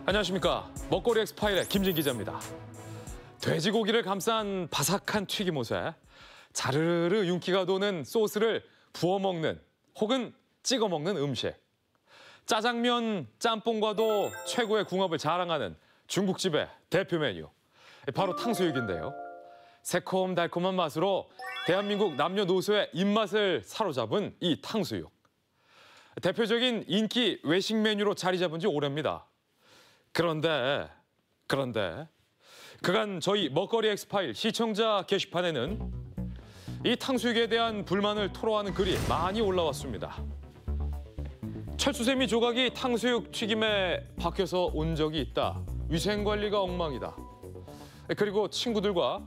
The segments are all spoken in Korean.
안녕하십니까. 먹거리 엑스파일의 김진 기자입니다. 돼지고기를 감싼 바삭한 튀김옷에 자르르 윤기가 도는 소스를 부어 먹는 혹은 찍어 먹는 음식. 짜장면, 짬뽕과도 최고의 궁합을 자랑하는 중국집의 대표 메뉴. 바로 탕수육인데요. 새콤달콤한 맛으로 대한민국 남녀노소의 입맛을 사로잡은 이 탕수육. 대표적인 인기 외식 메뉴로 자리 잡은 지 오래입니다. 그런데 그간 저희 먹거리 엑스파일 시청자 게시판에는 이 탕수육에 대한 불만을 토로하는 글이 많이 올라왔습니다. 철수세미 조각이 탕수육 튀김에 박혀서 온 적이 있다. 위생관리가 엉망이다. 그리고 친구들과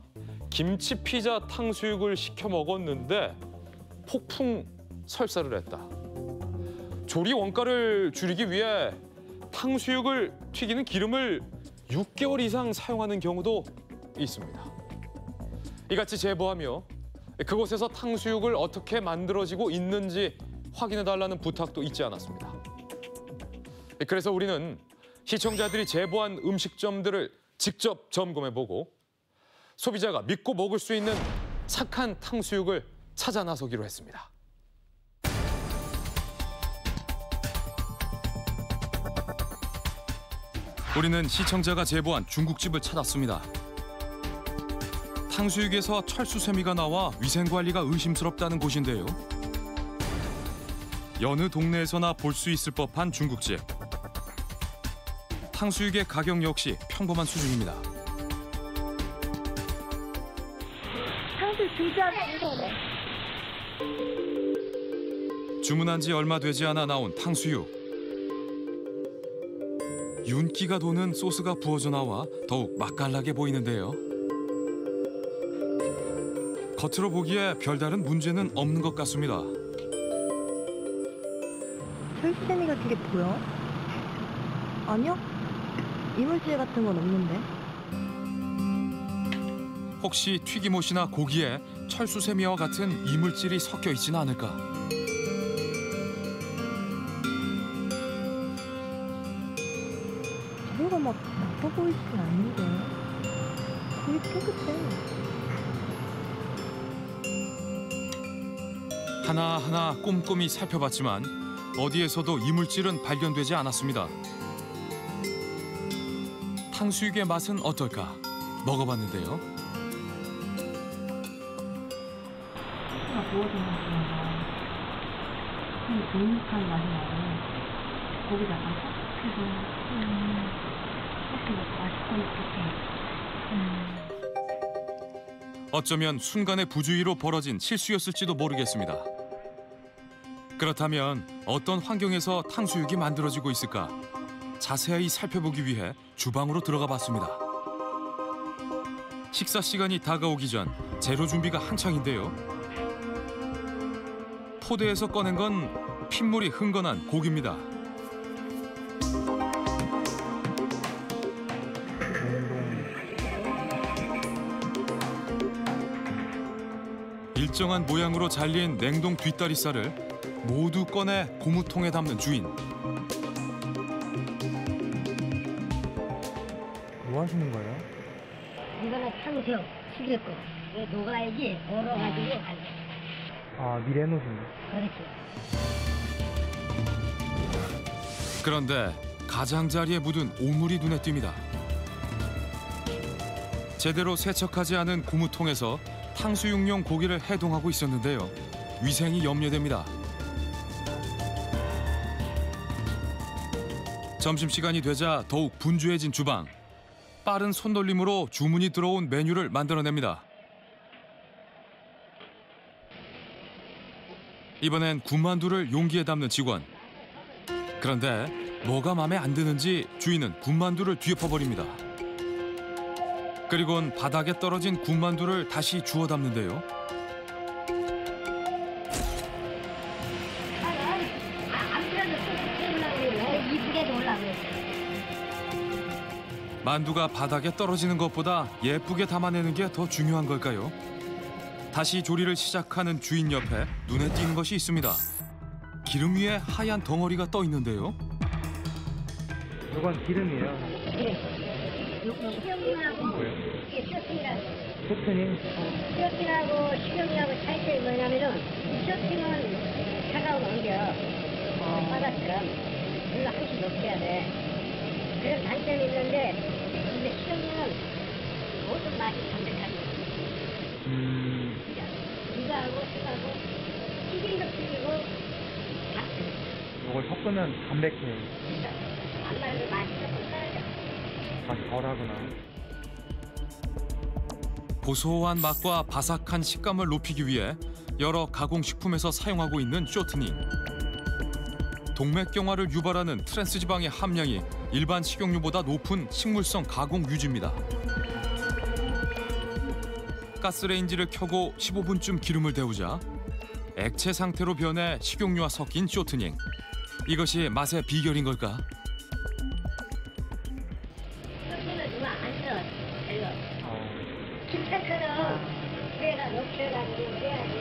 김치 피자 탕수육을 시켜 먹었는데 폭풍 설사를 했다. 조리 원가를 줄이기 위해 탕수육을 튀기는 기름을 6개월 이상 사용하는 경우도 있습니다. 이같이 제보하며 그곳에서 탕수육을 어떻게 만들어지고 있는지 확인해달라는 부탁도 있지 않았습니다. 그래서 우리는 시청자들이 제보한 음식점들을 직접 점검해보고 소비자가 믿고 먹을 수 있는 착한 탕수육을 찾아 나서기로 했습니다. 우리는 시청자가 제보한 중국집을 찾았습니다. 탕수육에서 철수세미가 나와 위생관리가 의심스럽다는 곳인데요. 여느 동네에서나 볼 수 있을 법한 중국집. 탕수육의 가격 역시 평범한 수준입니다. 탕수육 진짜 주문한 지 얼마 되지 않아 나온 탕수육. 윤기가 도는 소스가 부어져 나와 더욱 맛깔나게 보이는데요. 겉으로 보기에 별다른 문제는 없는 것 같습니다. 철수세미 같은 게 보여? 아니요? 이물질 같은 건 없는데. 혹시 튀김옷이나 고기에 철수세미와 같은 이물질이 섞여 있지는 않을까? 재료가 막 나빠 보이지 않는데 되게 깨끗해. 하나하나 꼼꼼히 살펴봤지만 어디에서도 이물질은 발견되지 않았습니다. 탕수육의 맛은 어떨까? 먹어봤는데요. 소스가 부어지는 거라서 좀 눅눅한 맛이 나고 고기가 약간 퍽퍽해서 어쩌면 순간의 부주의로 벌어진 실수였을지도 모르겠습니다. 그렇다면 어떤 환경에서 탕수육이 만들어지고 있을까? 자세히 살펴보기 위해 주방으로 들어가 봤습니다. 식사 시간이 다가오기 전 재료 준비가 한창인데요. 포대에서 꺼낸 건 핏물이 흥건한 고기입니다. 일정한 모양으로 잘린 냉동 뒷다리살을 모두 꺼내 고무통에 담는 주인. 뭐 하시는 거예요? 이거는 탕수육 튀길 거. 이거 녹아야지 얼어가지고 안 돼. 아, 미리 해놓으신 거. 그렇지. 그런데 가장자리에 묻은 오물이 눈에 띕니다. 제대로 세척하지 않은 고무통에서 탕수육용 고기를 해동하고 있었는데요. 위생이 염려됩니다. 점심시간이 되자 더욱 분주해진 주방. 빠른 손놀림으로 주문이 들어온 메뉴를 만들어냅니다. 이번엔 군만두를 용기에 담는 직원. 그런데 뭐가 마음에 안 드는지 주인은 군만두를 뒤엎어버립니다. 그리곤 바닥에 떨어진 군만두를 다시 주워 담는데요. 안 그래도 이쁘게 놀라고. 만두가 바닥에 떨어지는 것보다 예쁘게 담아내는 게 더 중요한 걸까요? 다시 조리를 시작하는 주인 옆에 눈에 띄는 것이 있습니다. 기름 위에 하얀 덩어리가 떠 있는데요. 이건 기름이에요. 식용유하고 뭐예요? 이게 쇼팅이라고. 쇼트닝? 쇼팅하고 식용유하고 차이점이 뭐냐면은 쇼팅은 차가운 옮겨 바닥처럼 물로 한씩 녹여야 돼. 그런 단점이 있는데 근데 식용유는 모든 맛이 담백하게 이거하고 이거하고 튀김도 튀기고 이걸 섞으면 담백해요. 안 말고 맛이 조금 떨어져. 맛이 덜하구나. 고소한 맛과 바삭한 식감을 높이기 위해 여러 가공식품에서 사용하고 있는 쇼트닝. 동맥경화를 유발하는 트랜스 지방의 함량이 일반 식용유보다 높은 식물성 가공 유지입니다. 가스레인지를 켜고 15분쯤 기름을 데우자 액체 상태로 변해 식용유와 섞인 쇼트닝. 이것이 맛의 비결인 걸까? 쇼팅은 누가 안 써. 별로. 아, 김치처럼 위에다 녹여가지고 그래야지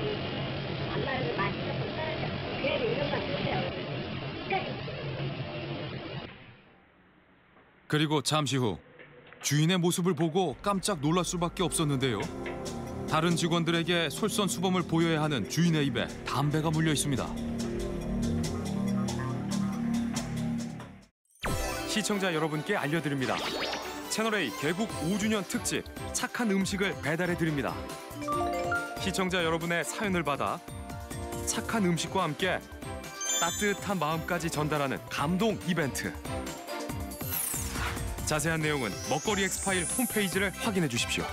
안 말고 맛이 조금 떨어져. 그래도 이런 맛 드세요. 끝까지. 그리고 잠시 후 주인의 모습을 보고 깜짝 놀랄 수밖에 없었는데요. 다른 직원들에게 솔선수범을 보여야 하는 주인의 입에 담배가 물려 있습니다. 시청자 여러분께 알려드립니다. 채널A 개국 5주년 특집 착한 음식을 배달해 드립니다. 시청자 여러분의 사연을 받아 착한 음식과 함께 따뜻한 마음까지 전달하는 감동 이벤트. 자세한 내용은 먹거리 엑스파일 홈페이지를 확인해 주십시오.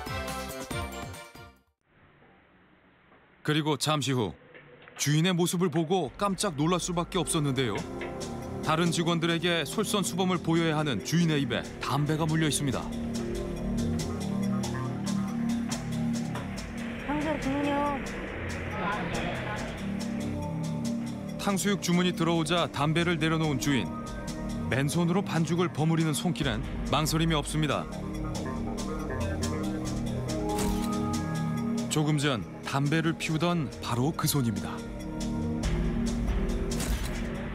그리고 잠시 후 주인의 모습을 보고 깜짝 놀랄 수밖에 없었는데요. 다른 직원들에게 솔선수범을 보여야 하는 주인의 입에 담배가 물려 있습니다. 탕수육 주문이요. 탕수육 주문이 들어오자 담배를 내려놓은 주인. 맨손으로 반죽을 버무리는 손길엔 망설임이 없습니다. 조금 전 담배를 피우던 바로 그 손입니다.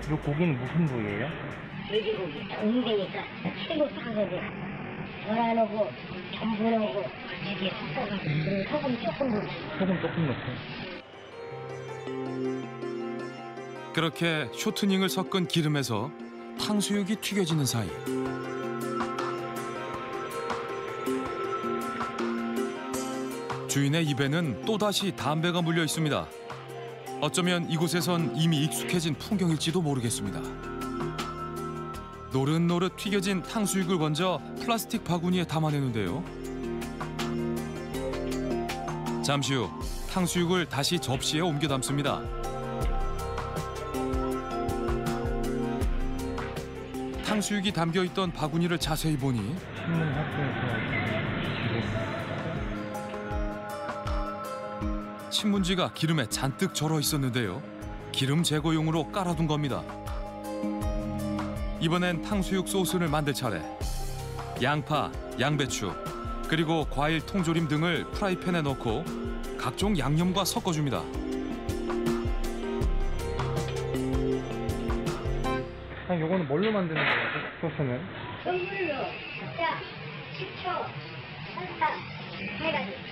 이 고기는 무슨 부위예요? 돼지고기 동대니까 최고 싸거든. 덜 안 오고 전분 오고 이게 섞어가지고 그리고 소금 조금 넣고. 소금 조금 넣고. 그렇게 쇼트닝을 섞은 기름에서 탕수육이 튀겨지는 사이 주인의 입에는 또다시 담배가 물려 있습니다. 어쩌면 이곳에선 이미 익숙해진 풍경일지도 모르겠습니다. 노릇노릇 튀겨진 탕수육을 건져 플라스틱 바구니에 담아내는데요. 잠시 후 탕수육을 다시 접시에 옮겨 담습니다. 탕수육이 담겨있던 바구니를 자세히 보니 신문 학교에서 신문지가 기름에 잔뜩 절어 있었는데요. 기름 제거용으로 깔아둔 겁니다. 이번엔 탕수육 소스를 만들 차례. 양파, 양배추, 그리고 과일 통조림 등을 프라이팬에 넣고 각종 양념과 섞어줍니다. 아니, 요거는 뭘로 만드는 거예요? 소스는? 전분으로 자, 식초, 설탕 해가지고.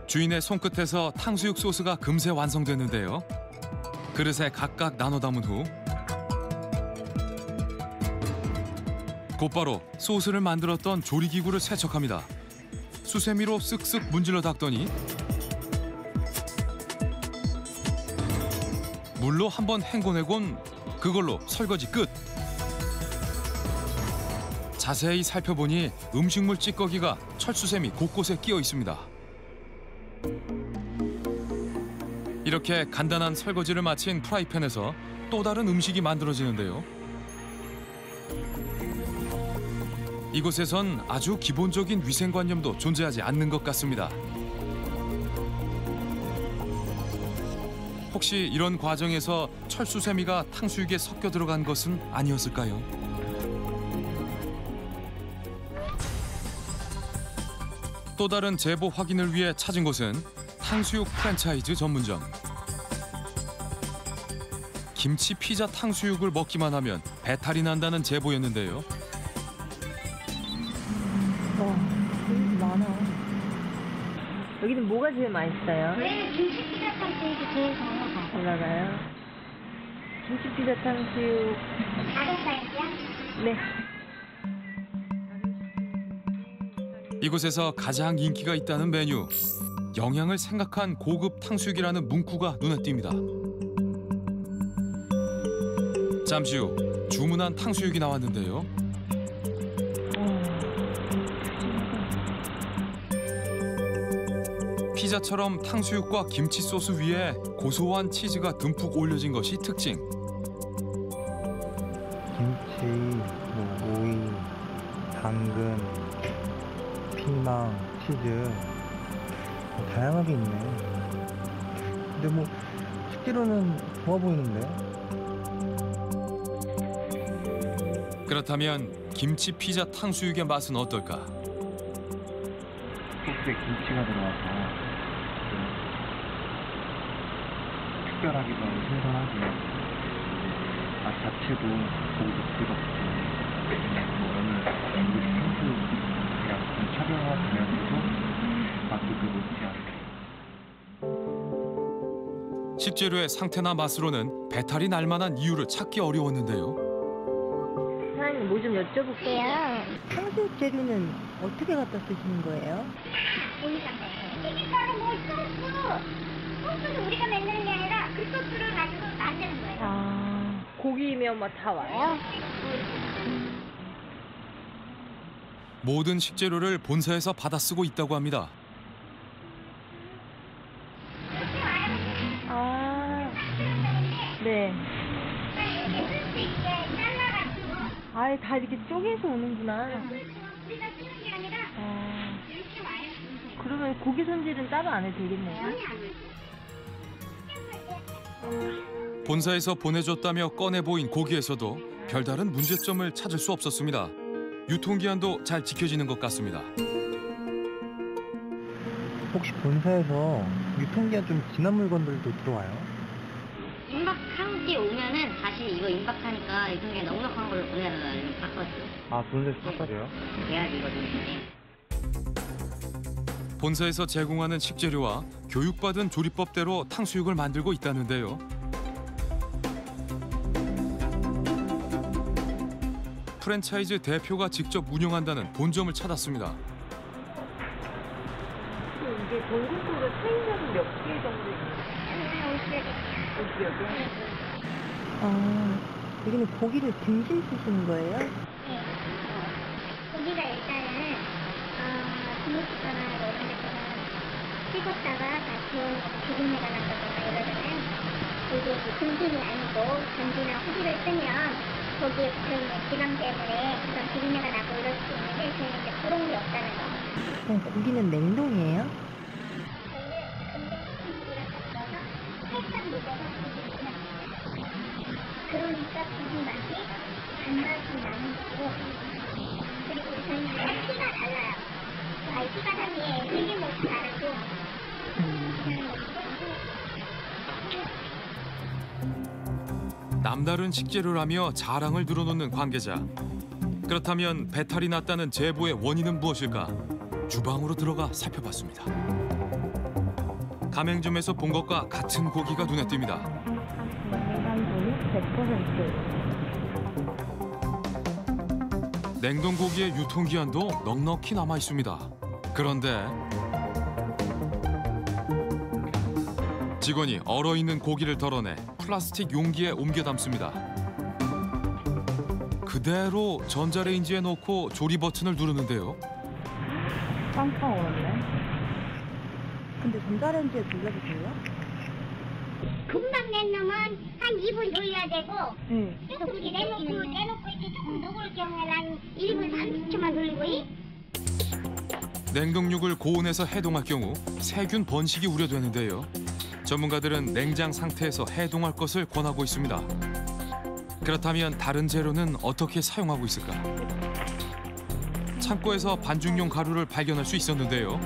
주인의 손끝에서 탕수육 소스가 금세 완성됐는데요. 그릇에 각각 나눠 담은 후 곧바로 소스를 만들었던 조리기구를 세척합니다. 수세미로 쓱쓱 문질러 닦더니 물로 한번 헹궈내곤 그걸로 설거지 끝. 자세히 살펴보니 음식물 찌꺼기가 철수세미 곳곳에 끼어 있습니다. 이렇게 간단한 설거지를 마친 프라이팬에서 또 다른 음식이 만들어지는데요. 이곳에선 아주 기본적인 위생관념도 존재하지 않는 것 같습니다. 혹시 이런 과정에서 철수세미가 탕수육에 섞여 들어간 것은 아니었을까요? 또 다른 제보 확인을 위해 찾은 곳은 탕수육 프랜차이즈 전문점. 김치, 피자, 탕수육을 먹기만 하면 배탈이 난다는 제보였는데요. 와, 되게 많아. 여기는 뭐가 제일 맛있어요? 왜 김치 피자 탕수육이 제일 잘 올라가요? 김치 피자 탕수육. 작은 사이즈야? 네. 이곳에서 가장 인기가 있다는 메뉴. 영양을 생각한 고급 탕수육이라는 문구가 눈에 띕니다. 잠시 후 주문한 탕수육이 나왔는데요. 피자처럼 탕수육과 김치 소스 위에 고소한 치즈가 듬뿍 올려진 것이 특징. 김치, 뭐 오이, 당근, 피망, 치즈 다양하게 있네. 근데 뭐 식재료는 좋아 보이는데. 그렇다면 김치, 피자, 탕수육의 맛은 어떨까? 소스에 김치가 들어가서 좀 특별하기도 하고 신선하게 맛 자체도 고기도 부드럽고 뭐 오늘 우리 탕수육이랑 좀 차별화되면서도 맛도 그 못지않게. 식재료의 상태나 맛으로는 배탈이 날 만한 이유를 찾기 어려웠는데요. 사장님 뭐 좀 여쭤볼게요. 탕수육 재료는 어떻게 갖다 쓰시는 거예요? 튀김가루 뭐 소스는 우리가 만드는 게 아니라 그 소스를 가지고 만드는 거예요. 아, 고기면 뭐 다 와요? 모든 식재료를 본사에서 받아 쓰고 있다고 합니다. 아, 네. 아예 다 이렇게 쪼개서 오는구나. 우리가 쓰는 게 아니라 아, 이렇게 와요. 그러면 고기 손질은 따로 안 해도 되겠네요. 본사에서 보내줬다며 꺼내 보인 고기에서도 별다른 문제점을 찾을 수 없었습니다. 유통기한도 잘 지켜지는 것 같습니다. 혹시 본사에서 유통기한 좀 지난 물건들도 들어와요? 임박한 게 오면은 다시 이거 임박하니까 유통기한 넉넉한 걸로 보내라 바꿨어. 아, 본사에서 바꿔줘요? 돼야지 이거 좀. 본사에서 제공하는 식재료와 교육받은 조리법대로 탕수육을 만들고 있다는데요. 프랜차이즈 대표가 직접 운영한다는 본점을 찾았습니다. 이게 전국적으로 체인점이 몇 개 정도 있나요? 아, 여기는 고기를 등심 쓰시는 거예요? 고기가 일단은 비닐수거나 이런 데서는 식었다가 다시 비린내가 난다거나 이러잖아요. 이게 등심이 아니고 전지나 후기를 쓰면 거기에 붙어있는 지방 때문에 그런 비린내가 나고 이럴 수 있는데 저희는 이제 그런 게 없다는 거. 그럼 고기는 냉동이에요? 그러니까 고기 맛이 단맛이 나는 거고, 그리고 저희는 피가 달라요. 피가 달리 튀김옷이 다르고 남다른 식재료라며 자랑을 늘어놓는 관계자. 그렇다면 배탈이 났다는 제보의 원인은 무엇일까? 주방으로 들어가 살펴봤습니다. 가맹점에서 본 것과 같은 고기가 눈에 띕니다. 냉장고는 100%. 냉동고기의 유통기한도 넉넉히 남아 있습니다. 그런데 직원이 얼어있는 고기를 덜어내 플라스틱 용기에 옮겨 담습니다. 그대로 전자레인지에 넣고 조리 버튼을 누르는데요. 깜짝 얼었네. 근데 전자레인지에 돌려도 돼요? 금방 낸 놈은 한 2분 돌려야 되고, 네. 조금 내놓고 이렇게 조금 녹을 경우에는 한 1분 30초만 돌리고 냉동육을 고온에서 해동할 경우 세균 번식이 우려되는데요. 전문가들은 냉장 상태에서 해동할 것을 권하고 있습니다. 그렇다면 다른 재료는 어떻게 사용하고 있을까? 창고에서 반죽용 가루를 발견할 수 있었는데요.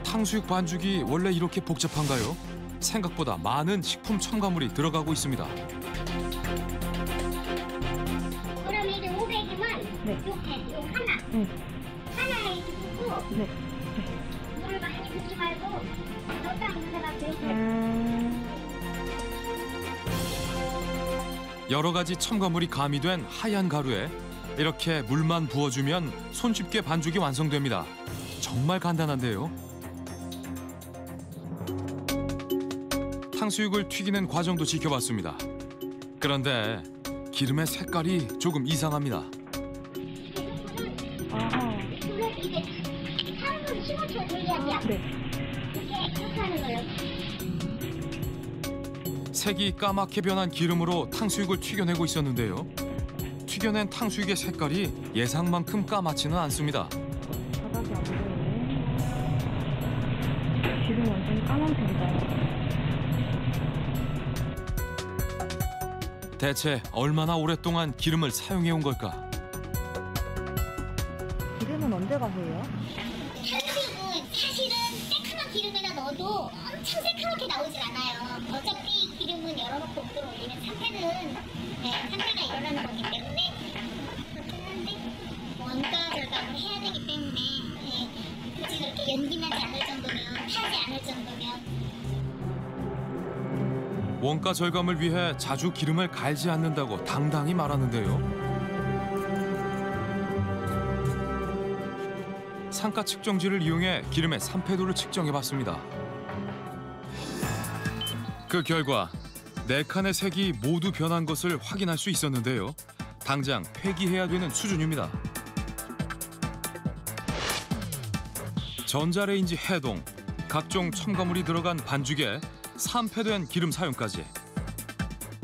탕수육 반죽이 원래 이렇게 복잡한가요? 생각보다 많은 식품 첨가물이 들어가고 있습니다. 그럼 이게 500이면 네. 요 하나. 응. 하나에 두고 네. 물을 많이 붓지 말고 적당히 넣어가 주세요. 여러 가지 첨가물이 가미된 하얀 가루에 이렇게 물만 부어주면 손쉽게 반죽이 완성됩니다. 정말 간단한데요. 탕수육을 튀기는 과정도 지켜봤습니다. 그런데 기름의 색깔이 조금 이상합니다. 아하. 그걸 이제 3분 15초 돌려야 돼. 네. 이게 그렇게 하는 거예요. 색이 까맣게 변한 기름으로 탕수육을 튀겨내고 있었는데요. 튀겨낸 탕수육의 색깔이 예상만큼 까맣지는 않습니다. 바닥이 안 보이네. 기름 완전 까만색이다. 대체 얼마나 오랫동안 기름을 사용해온 걸까? 기름은 언제 가세요? 탕수육은 사실은 새카만 기름에다 넣어도 엄청 새카맣게 나오질 않아요. 어차피 기름은 열어놓고 물을 올리면 상태가 일어나는 거기 때문에 그렇긴 한데 원가 절감을 해야 되기 때문에 굳이 그렇게 연기 나지 않을 정도면 타지 않을 정도면 원가 절감을 위해 자주 기름을 갈지 않는다고 당당히 말하는데요. 상가 측정지를 이용해 기름의 산패도를 측정해봤습니다. 그 결과 4칸의 색이 모두 변한 것을 확인할 수 있었는데요. 당장 폐기해야 되는 수준입니다. 전자레인지 해동, 각종 첨가물이 들어간 반죽에 산패된 기름 사용까지.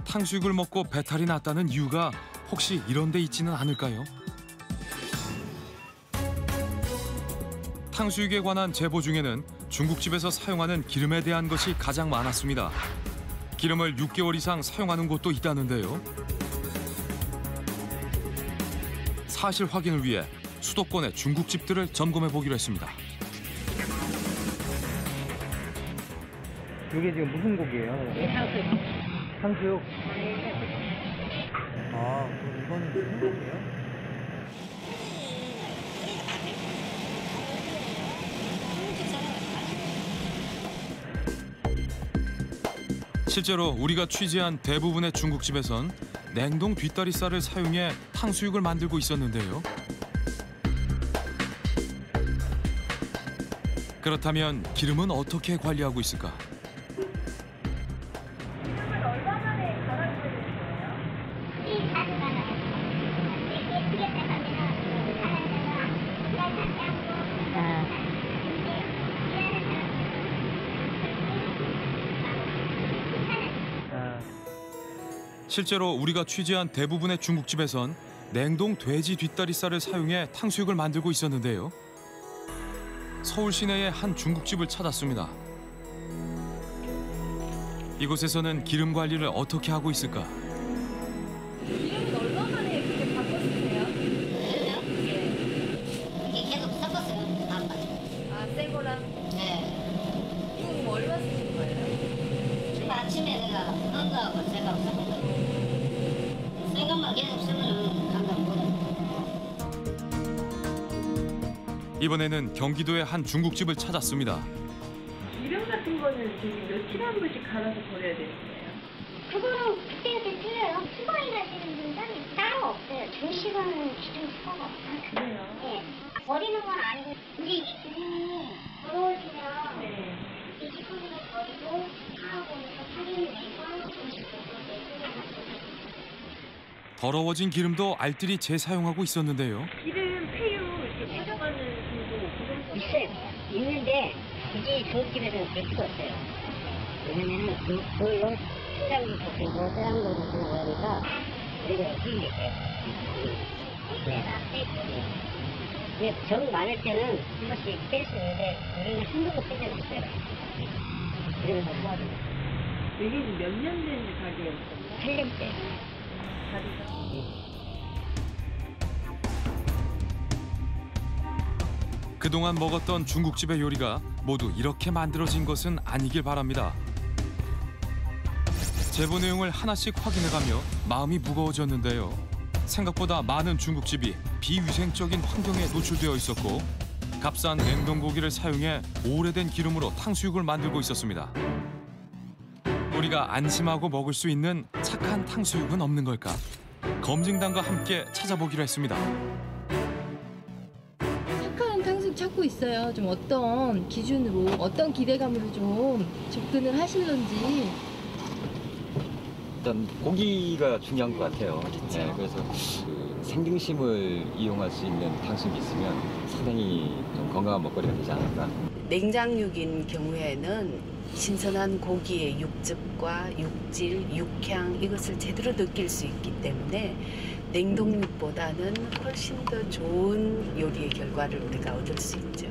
탕수육을 먹고 배탈이 났다는 이유가 혹시 이런 데 있지는 않을까요? 탕수육에 관한 제보 중에는 중국집에서 사용하는 기름에 대한 것이 가장 많았습니다. 기름을 6개월 이상 사용하는 곳도 있다는데요. 사실 확인을 위해 수도권의 중국집들을 점검해 보기로 했습니다. 이게 지금 무슨 고기예요? 탕수육. 탕수육? 아, 그럼 이거는 무슨 고기예요? 실제로 우리가 취재한 대부분의 중국집에선 냉동 뒷다리살을 사용해 탕수육을 만들고 있었는데요. 그렇다면 기름은 어떻게 관리하고 있을까? 실제로 우리가 취재한 대부분의 중국집에선 냉동 돼지 뒷다리살을 사용해 탕수육을 만들고 있었는데요. 서울 시내의 한 중국집을 찾았습니다. 이곳에서는 기름 관리를 어떻게 하고 있을까? 기름은 얼마 만에 그렇게 바꿨으세요? 이게 계속 섞었어요. 아빠. 아, 새 거랑? 네. 이거 그럼 얼마 쓰신 거예요? 지금 아침에 내가 넣은 거하고 새거 섞었거든요. 새 것만 계속 쓰면 감당 못해. 이번에는 경기도의 한 중국집을 찾았습니다. 기름 같은 거는 지금 며칠에 한 번씩 갈아서 버려야 되는 거예요? 그거는 그때그때 틀려요. 수거일하시는 분들은 따로 없어요. 2시간은 기준 수거가 없어요. 그래요? 네. 버리는 건 아니고 근데 이게 기름이 더러워지면 네. 이 기름을 버리고 하고 살균을 내고 더러워진 기름도 알뜰히 재사용하고 있었는데요. 기름 폐유 이렇게 가져가는 분도 있어요. 있는데 굳이 중국집에서는 그럴 수가 없어요. 왜냐면은 그걸로 포장도 바뀌고 포장도 바뀌고 그러니까 우리가 쓰는 있어요. 근데 정 많을 때는 한 번씩 뺄 수 있는데 우리는 한 번도 빼지 않았어요. 그러면서 모아줍니다. 이게 몇 년 된 가게였어요? 8년째. 자리가? 그동안 먹었던 중국집의 요리가 모두 이렇게 만들어진 것은 아니길 바랍니다. 제보 내용을 하나씩 확인해가며 마음이 무거워졌는데요. 생각보다 많은 중국집이 비위생적인 환경에 노출되어 있었고 값싼 냉동고기를 사용해 오래된 기름으로 탕수육을 만들고 있었습니다. 우리가 안심하고 먹을 수 있는 착한 탕수육은 없는 걸까? 검증단과 함께 찾아보기로 했습니다. 착한 탕수육 찾고 있어요. 좀 어떤 기준으로, 어떤 기대감으로 좀 접근을 하실런지. 일단 고기가 중요한 것 같아요. 그렇죠. 네, 그래서 그 생중심을 이용할 수 있는 탕수육이 있으면 상당히 좀 건강한 먹거리가 되지 않을까. 냉장육인 경우에는 신선한 고기의 육즙과 육질, 육향 이것을 제대로 느낄 수 있기 때문에 냉동육보다는 훨씬 더 좋은 요리의 결과를 우리가 얻을 수 있죠.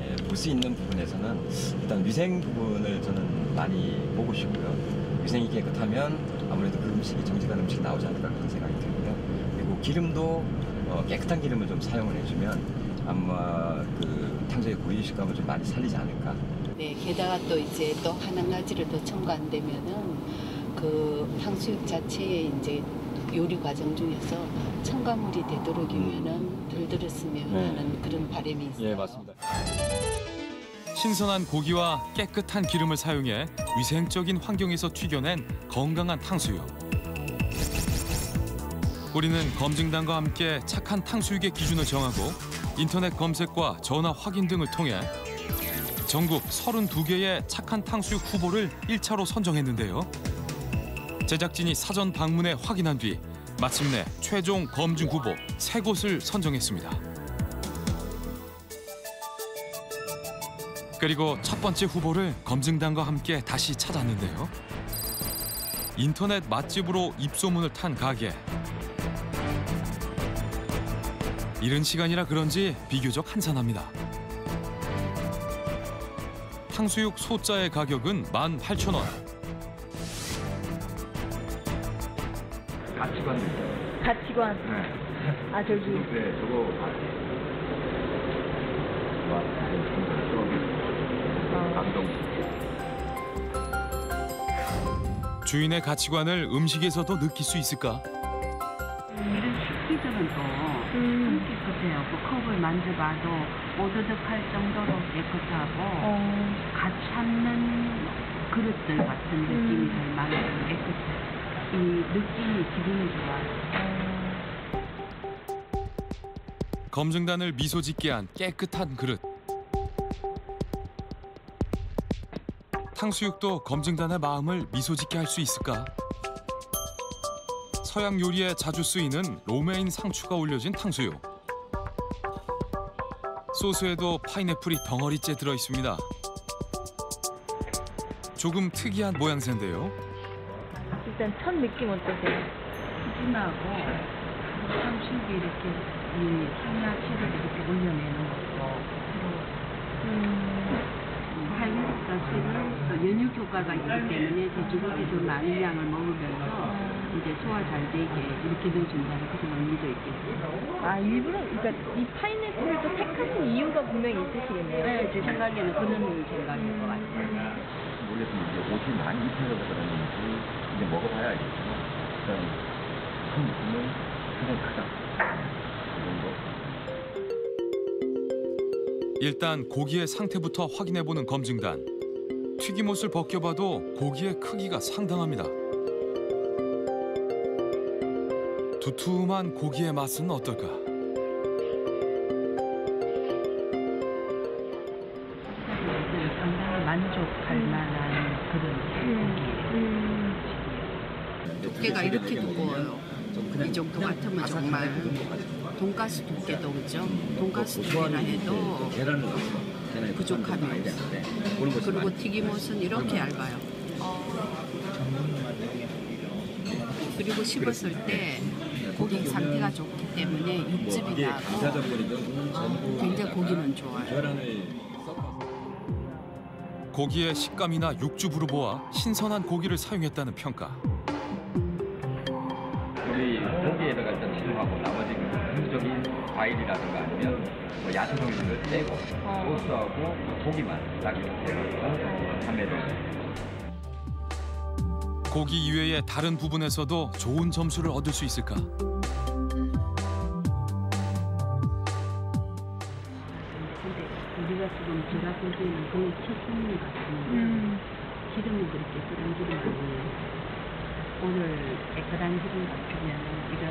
예, 볼 수 있는 부분에서는 일단 위생 부분을 저는 많이 보고 싶고요. 위생이 깨끗하면 아무래도 그 음식이 정직한 음식이 나오지 않을까 그런 생각이 들고요. 그리고 기름도 깨끗한 기름을 좀 사용을 해주면 아마 그 탕수육의 고유 식감을 좀 많이 살리지 않을까. 네, 게다가 또 이제 또 한 가지를 더 첨가한다면은 그 탕수육 자체에 이제 요리 과정 중에서 첨가물이 되도록이면은 덜 들었으면 하는 그런 바람이 있어요. 예, 맞습니다. 신선한 고기와 깨끗한 기름을 사용해 위생적인 환경에서 튀겨낸 건강한 탕수육. 우리는 검증단과 함께 착한 탕수육의 기준을 정하고 인터넷 검색과 전화 확인 등을 통해 전국 32개의 착한 탕수육 후보를 1차로 선정했는데요. 제작진이 사전 방문해 확인한 뒤 마침내 최종 검증 후보 3곳을 선정했습니다. 그리고 첫 번째 후보를 검증단과 함께 다시 찾았는데요. 인터넷 맛집으로 입소문을 탄 가게. 이른 시간이라 그런지 비교적 한산합니다. 탕수육 소자의 가격은 18,000원. 가치관. 네. 아, 저기. 네, 저거 주인의 가치관을 음식에서도 느낄 수 있을까? 이런 식기들은 또 깨끗해요. 그 컵을 만져봐도 오드득할 정도로 깨끗하고 갓 찾는 그릇들 같은 느낌이 들 만큼 깨끗해요. 이 느낌이 기분이 좋아요. 검증단을 미소 짓게 한 깨끗한 그릇. 탕수육도 검증단의 마음을 미소 짓게 할 수 있을까? 서양 요리에 자주 쓰이는 로메인 상추가 올려진 탕수육. 소스에도 파인애플이 덩어리째 들어 있습니다. 조금 특이한 모양새인데요. 일단 첫 느낌 어떠세요? 푸짐하고 탕수육이 이렇게 이 상야채를 이렇게 올려내는 것도 파인애플 가스는 또 연육 효과가 있기 때문에 돼지고기 좀 많은 양을 먹으면서 이제 소화 잘 되게 이렇게 넣어준다는 그런 의미도 있겠죠. 아, 일부러, 그러니까 이 파인애플을 또 택하신 이유가 분명히 있으시겠네요. 네, 제 생각에는 그런 생각인 것 같아요. 모르겠으면 이제 옷이 많이 입혀져서 그런지 이제 먹어봐야 알겠지만 일단 그 느낌은 굉장히 크다. 일단 고기의 상태부터 확인해보는 검증단. 튀김옷을 벗겨봐도 고기의 크기가 상당합니다. 두툼한 고기의 맛은 어떨까? 상당히 만족할 만한 그런 고기예요. 두께가 이렇게 두꺼워요. 이 정도 같으면 정말 돈가스 두께도 그죠? 돈가스 두께나 해도 부족함이 없어요. 그리고 튀김옷은 이렇게 얇아요. 그리고 씹었을 때 고기 상태가 좋기 때문에 육즙이 나고 굉장히 고기는 좋아요. 고기의 식감이나 육즙으로 보아 신선한 고기를 사용했다는 평가. 우리 고기에다가 일단 치료하고 나머지 부적인 과일이라든가 아니면 뭐 야채 종류를 떼고 소스하고 고기만 딱 이렇게 해서 판매를 고기 이외의 다른 부분에서도 좋은 점수를 얻을 수 있을까? 근데 우리가 지금 제가 보기에는 거의 최신인 것 같은데 기름이 그렇게 그런 기름이 아니에요. 오늘 깨끗한 기름 같으면 이런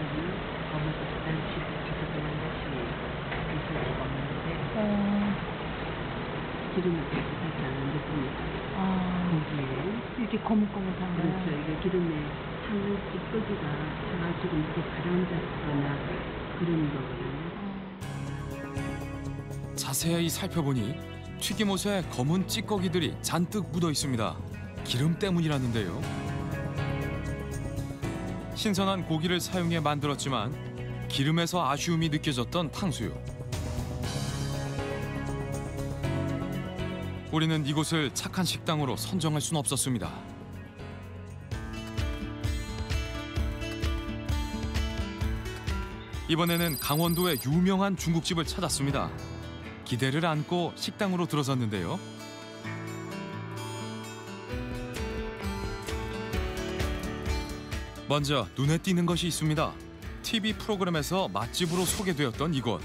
어머니 부담치고 기름을 다시 있을 수가 없는데 기름이 깨끗하지 않은 느낌이다. 고기에 이렇게 거뭇거뭇한 그렇죠. 이게 기름에 향 찌꺼기가 차가 지금 이렇게 가라앉았거나 그런 거거든요. 자세히 살펴보니 튀김옷에 검은 찌꺼기들이 잔뜩 묻어 있습니다. 기름 때문이라는데요. 신선한 고기를 사용해 만들었지만 기름에서 아쉬움이 느껴졌던 탕수육. 우리는 이곳을 착한 식당으로 선정할 수는 없었습니다. 이번에는 강원도의 유명한 중국집을 찾았습니다. 기대를 안고 식당으로 들어섰는데요. 먼저 눈에 띄는 것이 있습니다. TV 프로그램에서 맛집으로 소개되었던 이곳.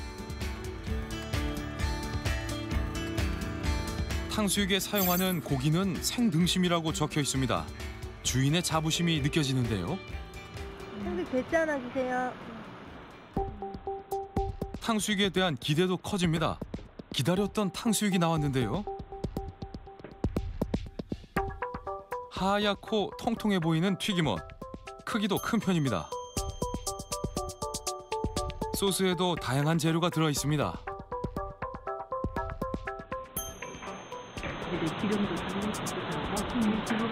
탕수육에 사용하는 고기는 생등심이라고 적혀 있습니다. 주인의 자부심이 느껴지는데요. 탕수육 대짜 하나 주세요. 탕수육에 대한 기대도 커집니다. 기다렸던 탕수육이 나왔는데요. 하얗고 통통해 보이는 튀김옷. 크기도 큰 편입니다. 소스에도 다양한 재료가 들어 있습니다. 근데 기름도 상당히 깨끗하고 지금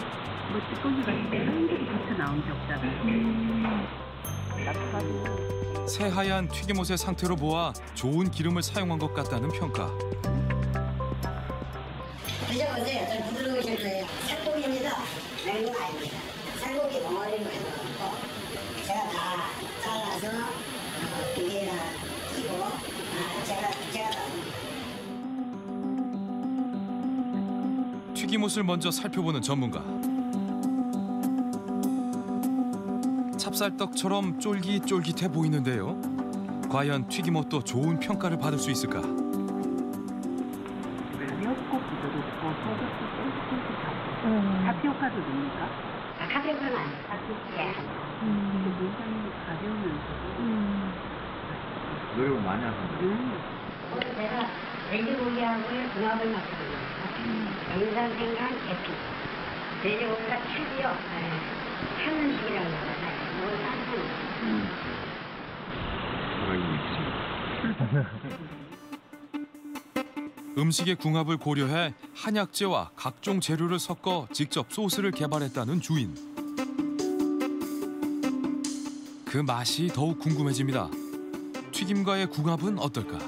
뭐 찌꺼기가 한 개도 붙어 나온 게 없잖아요. 새하얀 튀김옷의 상태로 보아 좋은 기름을 사용한 것 같다는 평가. 드셔보세요. 좀 부드러우실 거예요. 살코기입니다. 냉동 아닙니다. 살코기 덩어리로 해서 제가 다 잘라서 비계나 끼고 제가 다 튀김옷을 먼저 살펴보는 전문가. 찹쌀떡처럼 쫄깃쫄깃해 보이는데요. 과연 튀김옷도 좋은 평가를 받을 수 있을까? 가볍고 부드럽고 소금도 쫄깃쫄깃하고 타피오카도 넣습니까? 카페오카는 아니에요. 근데 굉장히 가벼우면서도 노력을 많이 하셨네요. 오늘 제가 돼지고기하고의 궁합을 맞거든요. 영산 생강 계피. 돼지고기가 튀기요. 탄 음식이라고 하잖아요. 너무 딴 음식의 궁합을 고려해 한약재와 각종 재료를 섞어 직접 소스를 개발했다는 주인. 그 맛이 더욱 궁금해집니다. 튀김과의 궁합은 어떨까?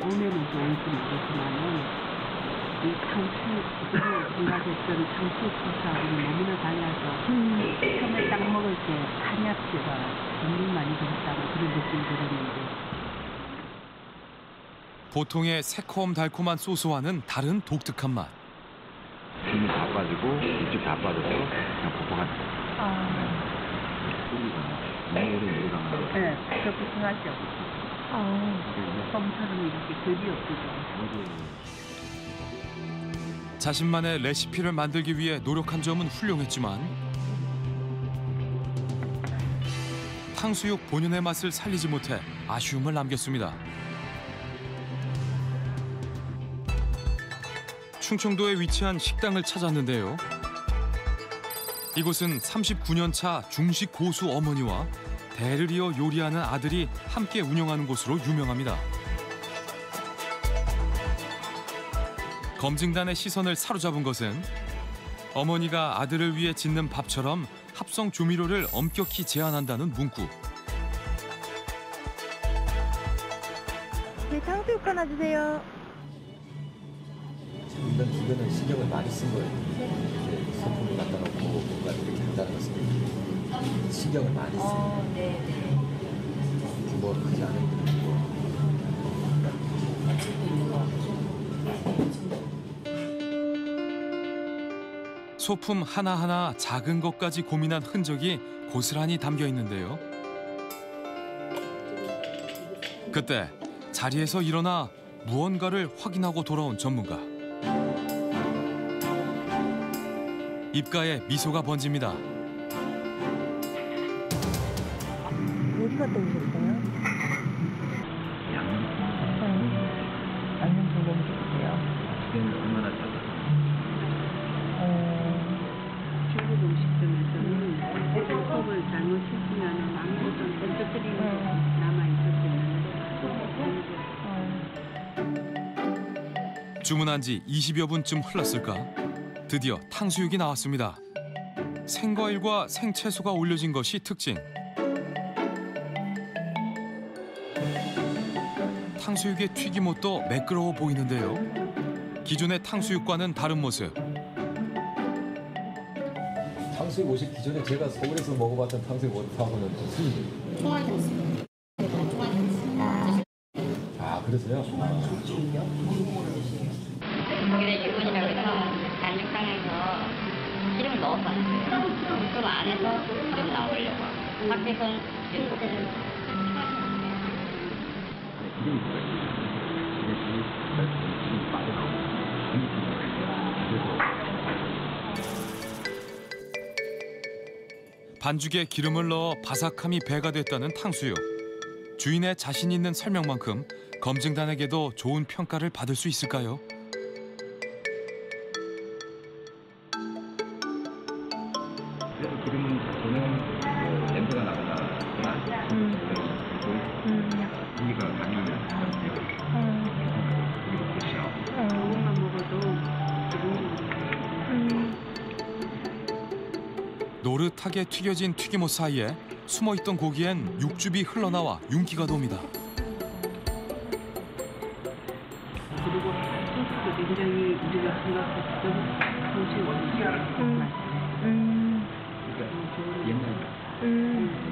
몸에는 좋은지 모르겠지만은 이 탕수육, 우리가 됐던 탕수육 소스하고는 너무나 달라서 처음에 딱 먹을 때 한약재가 정말 많이 들었다고 그런 느낌이 들었는데 보통의 새콤달콤한 소스와는 다른 독특한 맛. 김이 다 빠지고 육즙 다 빠져서 그냥 퍽퍽한. 국물은 우리가 네, 퍽퍽하죠. 솜처럼 이렇게 결이 없죠. 자신만의 레시피를 만들기 위해 노력한 점은 훌륭했지만 탕수육 본연의 맛을 살리지 못해 아쉬움을 남겼습니다. 충청도에 위치한 식당을 찾았는데요. 이곳은 39년 차 중식 고수 어머니와 대를 이어 요리하는 아들이 함께 운영하는 곳으로 유명합니다. 검증단의 시선을 사로잡은 것은 어머니가 아들을 위해 짓는 밥처럼 합성 조미료를 엄격히 제한한다는 문구. 네, 탕수육 하나 주세요. 이런 주변은 신경을 많이 쓴 거예요. 이렇게 선풍기 갖다 놓고 뭔가 이렇게 한다는 것은 신경을 많이 써요. 규모가 크지 않은 소품 하나하나 작은 것까지 고민한 흔적이 고스란히 담겨 있는데요. 그때 자리에서 일어나 무언가를 확인하고 돌아온 전문가. 입가에 미소가 번집니다. 어디 갔다 오셨어요? 양념 전공이 있어요. 얼마나 잘 중국 음식점에서는 속을 잘못 씻으면 아무것도 던져뜨리는 게 남아있었기 때문에 주문한 지 20여 분쯤 흘렀을까? 드디어 탕수육이 나왔습니다. 생과일과 생채소가 올려진 것이 특징. 탕수육의 튀김옷도 매끄러워 보이는데요. 기존의 탕수육과는 다른 모습. 탕수육 오실 기존에 제가 서울에서 먹어봤던 탕수육 원탕하고는 무슨 총알탕수육. 아 그러세요? 거기다 기본이라고 해서 반죽상에서 기름을 넣었어요. 그 안에서 기름 나오려고. 밖에서는 기름을 기름이 들어있어요. 기름이 빠져나오고 반죽에 기름을 넣어 바삭함이 배가 됐다는 탕수육. 주인의 자신 있는 설명만큼 검증단에게도 좋은 평가를 받을 수 있을까요? 그래서 기름 자체는 냄새가 나거나 고기가 많이 조금만 먹어도 노릇하게 튀겨진 튀김옷 사이에 숨어있던 고기엔 육즙이 흘러나와 윤기가 돕니다. 그리고 소스도 굉장히 우리가 생각했던 탕수육 맛.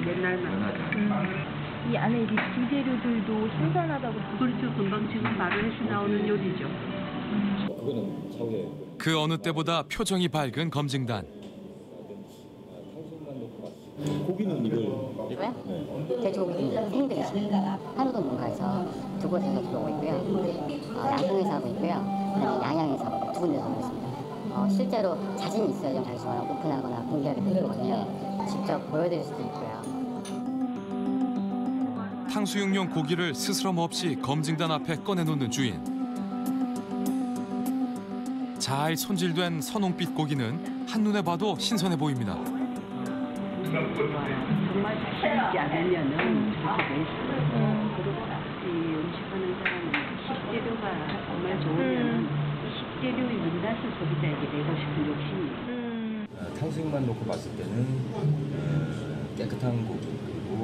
옛날 맛. 이 안에 이 비재료들도 신선하다고. 그렇죠. 금방 지금 마루에서 나오는 요리죠. 그거는 차후에 그 어느 때보다 표정이 밝은 검증단. 고기는 이걸 왜? 돼지고기는 생돼지. 한우도 뭔가에서 두 곳에서 들어오고 있고요. 양동에서 하고 있고요. 그다음에 양양에서 두 군데서 하고 있습니다. 실제로 자신이 있어야 좀 장소가 오픈하거나 공개하게 되거든요. 직접 보여드릴 수도 있고요. 탕수육용 고기를 스스럼 없이 검증단 앞에 꺼내놓는 주인. 잘 손질된 선홍빛 고기는 한눈에 봐도 신선해 보입니다. 정말 자신 있지 않으면은 그렇게 돼 있어요. 그리고 이 음식하는 사람은 식재료가 정말 좋으면 이 식재료의 민낯을 소비자에게 내고 싶은 욕심이. 탕수육만 놓고 봤을 때는 깨끗한 고기 그리고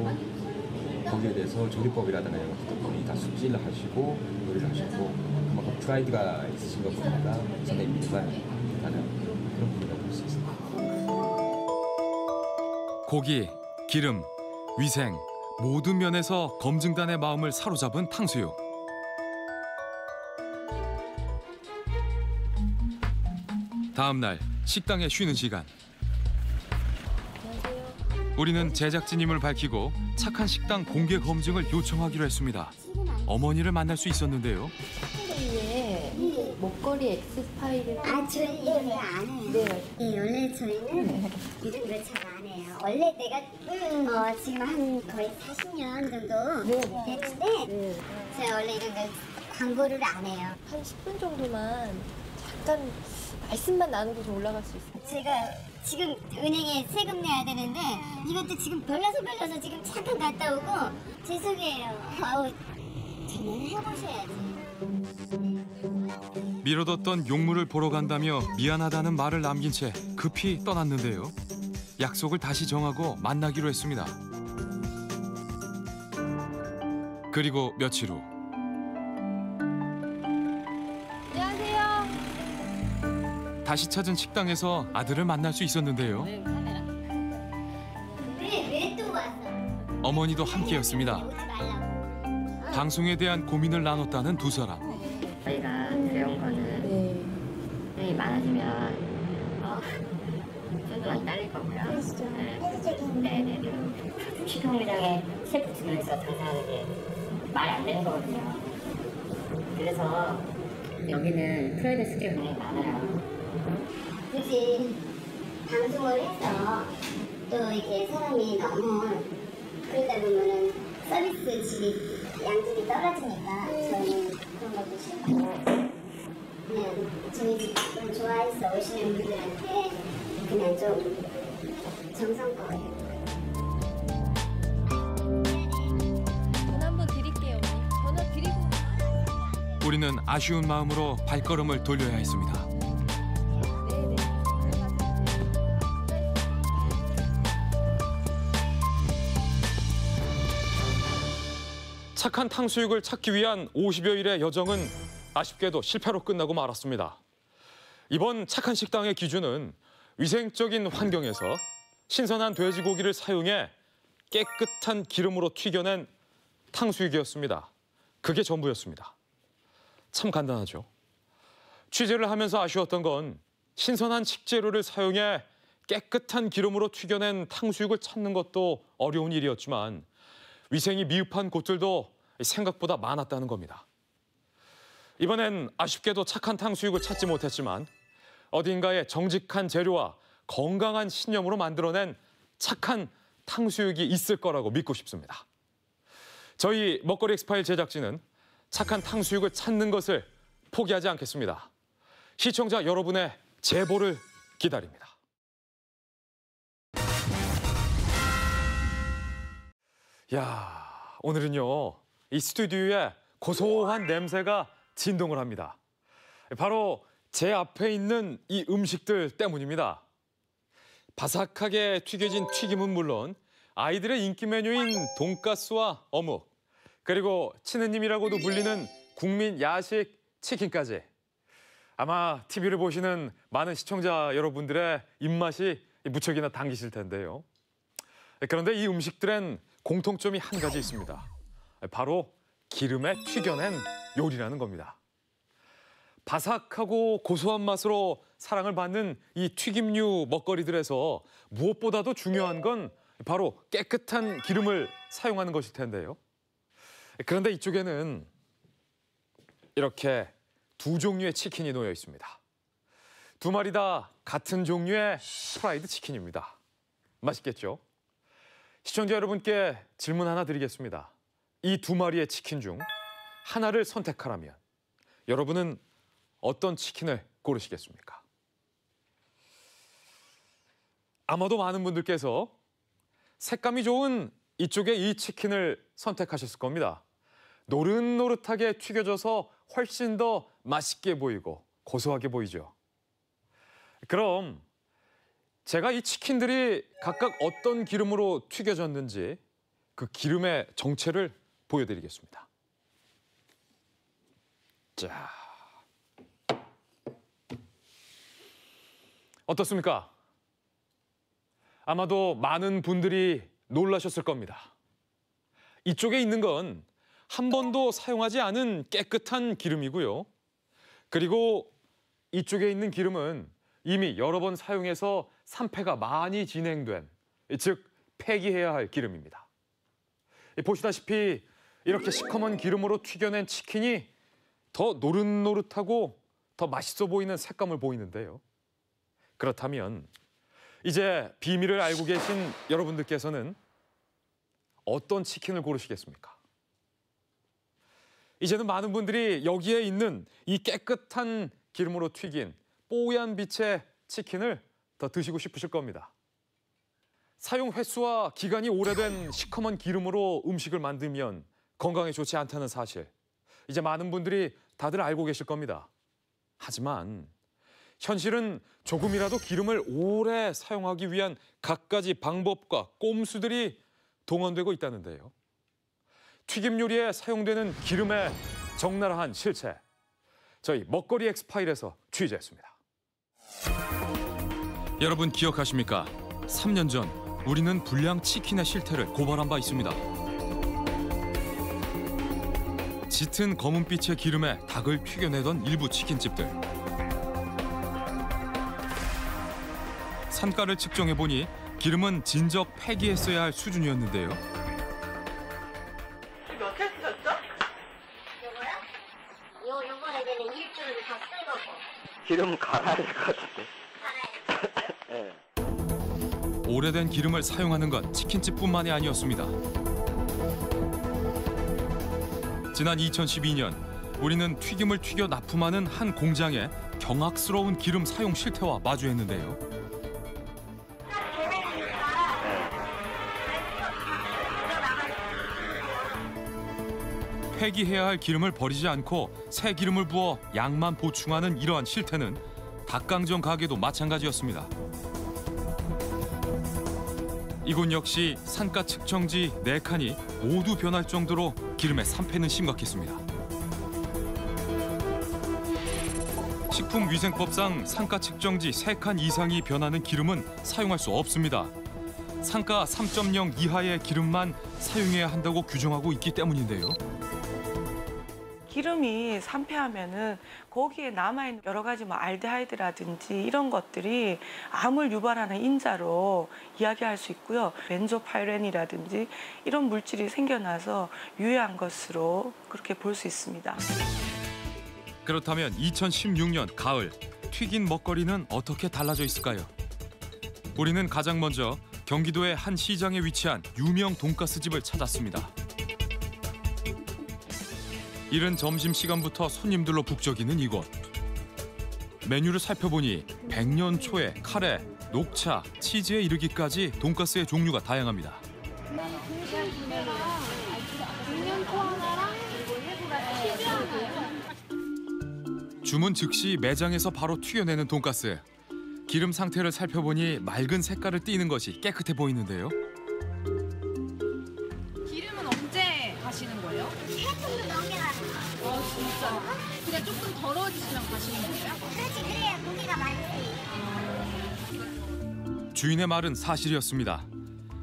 거기에 대해서 조리법이라든가 이런 것도 본인이 다 숙지를 하시고 요리를 하셨고 그만큼 프라이드가 있으신 것 보니까 상당히 민감하다는 그런 부분이라고 볼 수 있습니다. 고기, 기름, 위생 모든 면에서 검증단의 마음을 사로잡은 탕수육. 다음 날 식당에 쉬는 시간. 우리는 제작진임을 밝히고 착한 식당 공개 검증을 요청하기로 했습니다. 어머니를 만날 수 있었는데요. 위에 목걸이 X파일을 저희 이름을 안 해요. 네, 원래 저희는 이름을 잘 안 해요. 원래 내가 지금 한 거의 40년 정도 됐는데 제가 원래 이런 걸 광고를 안 해요. 한 10분 정도만 잠깐 말씀만 나누고 좀 올라갈 수 있어요? 제가 지금 은행에 세금 내야 되는데 이것도 지금 별나서 지금 잠깐 갔다 오고 죄송해요. 전화를 해보셔야지. 미뤄뒀던 용물을 보러 간다며 미안하다는 말을 남긴 채 급히 떠났는데요. 약속을 다시 정하고 만나기로 했습니다. 그리고 며칠 후. 안녕하세요. 다시 찾은 식당에서 아들을 만날 수 있었는데요. 왜 또 왔어? 어머니도 함께였습니다. 오지 말라고. 방송에 대한 고민을 나눴다는 두 사람. 저희가 들여온 거는 수익이 많아지면 많이 딸릴 거고요. 네네네. 식품공장에 셰프 두 명이서 장사하는 게 말이 안 되는 거거든요. 그래서 여기는 프라이드 스킬이 굉장히 많아요. 굳이 방송을 해서 또 이렇게 사람이 너무 그러다 보면은 서비스 질이 양질이 떨어지니까 저는 그런 것도 싫고 그냥 저희 집을 좋아해서 오시는 분들한테 그냥 좀 정성껏 전화 한번 드릴게요. 전화 드리고. 우리는 아쉬운 마음으로 발걸음을 돌려야 했습니다. 네네. 착한 탕수육을 찾기 위한 50여일의 여정은 아쉽게도 실패로 끝나고 말았습니다. 이번 착한 식당의 기준은 위생적인 환경에서 신선한 돼지고기를 사용해 깨끗한 기름으로 튀겨낸 탕수육이었습니다. 그게 전부였습니다. 참 간단하죠. 취재를 하면서 아쉬웠던 건 신선한 식재료를 사용해 깨끗한 기름으로 튀겨낸 탕수육을 찾는 것도 어려운 일이었지만 위생이 미흡한 곳들도 생각보다 많았다는 겁니다. 이번엔 아쉽게도 착한 탕수육을 찾지 못했지만 어딘가에 정직한 재료와 건강한 신념으로 만들어낸 착한 탕수육이 있을 거라고 믿고 싶습니다. 저희 먹거리 엑스파일 제작진은 착한 탕수육을 찾는 것을 포기하지 않겠습니다. 시청자 여러분의 제보를 기다립니다. 야, 오늘은요, 이 스튜디오에 고소한 냄새가 진동을 합니다. 바로 제 앞에 있는 이 음식들 때문입니다. 바삭하게 튀겨진 튀김은 물론 아이들의 인기 메뉴인 돈가스와 어묵, 그리고 치느님이라고도 불리는 국민 야식 치킨까지. 아마 TV를 보시는 많은 시청자 여러분들의 입맛이 무척이나 당기실 텐데요. 그런데 이 음식들엔 공통점이 한 가지 있습니다. 바로 기름에 튀겨낸 요리라는 겁니다. 바삭하고 고소한 맛으로 사랑을 받는 이 튀김류 먹거리들에서 무엇보다도 중요한 건 바로 깨끗한 기름을 사용하는 것일 텐데요. 그런데 이쪽에는 이렇게 두 종류의 치킨이 놓여 있습니다. 두 마리 다 같은 종류의 프라이드 치킨입니다. 맛있겠죠? 시청자 여러분께 질문 하나 드리겠습니다. 이 두 마리의 치킨 중 하나를 선택하라면 여러분은 어떤 치킨을 고르시겠습니까? 아마도 많은 분들께서 색감이 좋은 이쪽의 이 치킨을 선택하셨을 겁니다. 노릇노릇하게 튀겨져서 훨씬 더 맛있게 보이고 고소하게 보이죠. 그럼 제가 이 치킨들이 각각 어떤 기름으로 튀겨졌는지 그 기름의 정체를 보여드리겠습니다. 자, 어떻습니까? 아마도 많은 분들이 놀라셨을 겁니다. 이쪽에 있는 건 한 번도 사용하지 않은 깨끗한 기름이고요. 그리고 이쪽에 있는 기름은 이미 여러 번 사용해서 산패가 많이 진행된, 즉 폐기해야 할 기름입니다. 보시다시피 이렇게 시커먼 기름으로 튀겨낸 치킨이 더 노릇노릇하고 더 맛있어 보이는 색감을 보이는데요. 그렇다면 이제 비밀을 알고 계신 여러분들께서는 어떤 치킨을 고르시겠습니까? 이제는 많은 분들이 여기에 있는 이 깨끗한 기름으로 튀긴 뽀얀 빛의 치킨을 더 드시고 싶으실 겁니다. 사용 횟수와 기간이 오래된 시커먼 기름으로 음식을 만들면 건강에 좋지 않다는 사실, 이제 많은 분들이 다들 알고 계실 겁니다. 하지만 현실은 조금이라도 기름을 오래 사용하기 위한 갖가지 방법과 꼼수들이 동원되고 있다는데요. 튀김 요리에 사용되는 기름의 적나라한 실체, 저희 먹거리 엑스파일에서 취재했습니다. 여러분 기억하십니까? 3년 전 우리는 불량 치킨의 실태를 고발한 바 있습니다. 짙은 검은빛의 기름에 닭을 튀겨내던 일부 치킨집들. 산가를 측정해 보니 기름은 진적 폐기했어야 할 수준이었는데요. 몇 회 쓰셨죠? 요번에 되면 일주일 다 쓸거고. 기름 갈아야 될 것 같은데. 네. 오래된 기름을 사용하는 건 치킨집뿐만이 아니었습니다. 지난 2012년 우리는 튀김을 튀겨 납품하는 한 공장의 경악스러운 기름 사용 실태와 마주했는데요. 폐기해야 할 기름을 버리지 않고 새 기름을 부어 양만 보충하는 이러한 실태는 닭강정 가게도 마찬가지였습니다. 이곳 역시 산가 측정지 4칸이 모두 변할 정도로 기름의 산패는 심각했습니다. 식품위생법상 산가 측정지 3칸 이상이 변하는 기름은 사용할 수 없습니다. 산가 3.0 이하의 기름만 사용해야 한다고 규정하고 있기 때문인데요. 기름이 산패하면은 거기에 남아있는 여러 가지 알데하이드라든지 이런 것들이 암을 유발하는 인자로 이야기할 수 있고요. 벤조파이렌이라든지 이런 물질이 생겨나서 유해한 것으로 그렇게 볼 수 있습니다. 그렇다면 2016년 가을 튀긴 먹거리는 어떻게 달라져 있을까요? 우리는 가장 먼저 경기도의 한 시장에 위치한 유명 돈가스 집을 찾았습니다. 이른 점심시간부터 손님들로 북적이는 이곳. 메뉴를 살펴보니 100년 초에 카레, 녹차, 치즈에 이르기까지 돈가스의 종류가 다양합니다. 주문 즉시 매장에서 바로 튀겨내는 돈가스. 기름 상태를 살펴보니 맑은 색깔을 띠는 것이 깨끗해 보이는데요. 기름은 언제 가시는 거예요? 3분도 넘게 가요. 진짜? 그냥 조금 더러워지시면 가시는 거예요? 그렇지, 그래야 고기가 많지. 주인의 말은 사실이었습니다.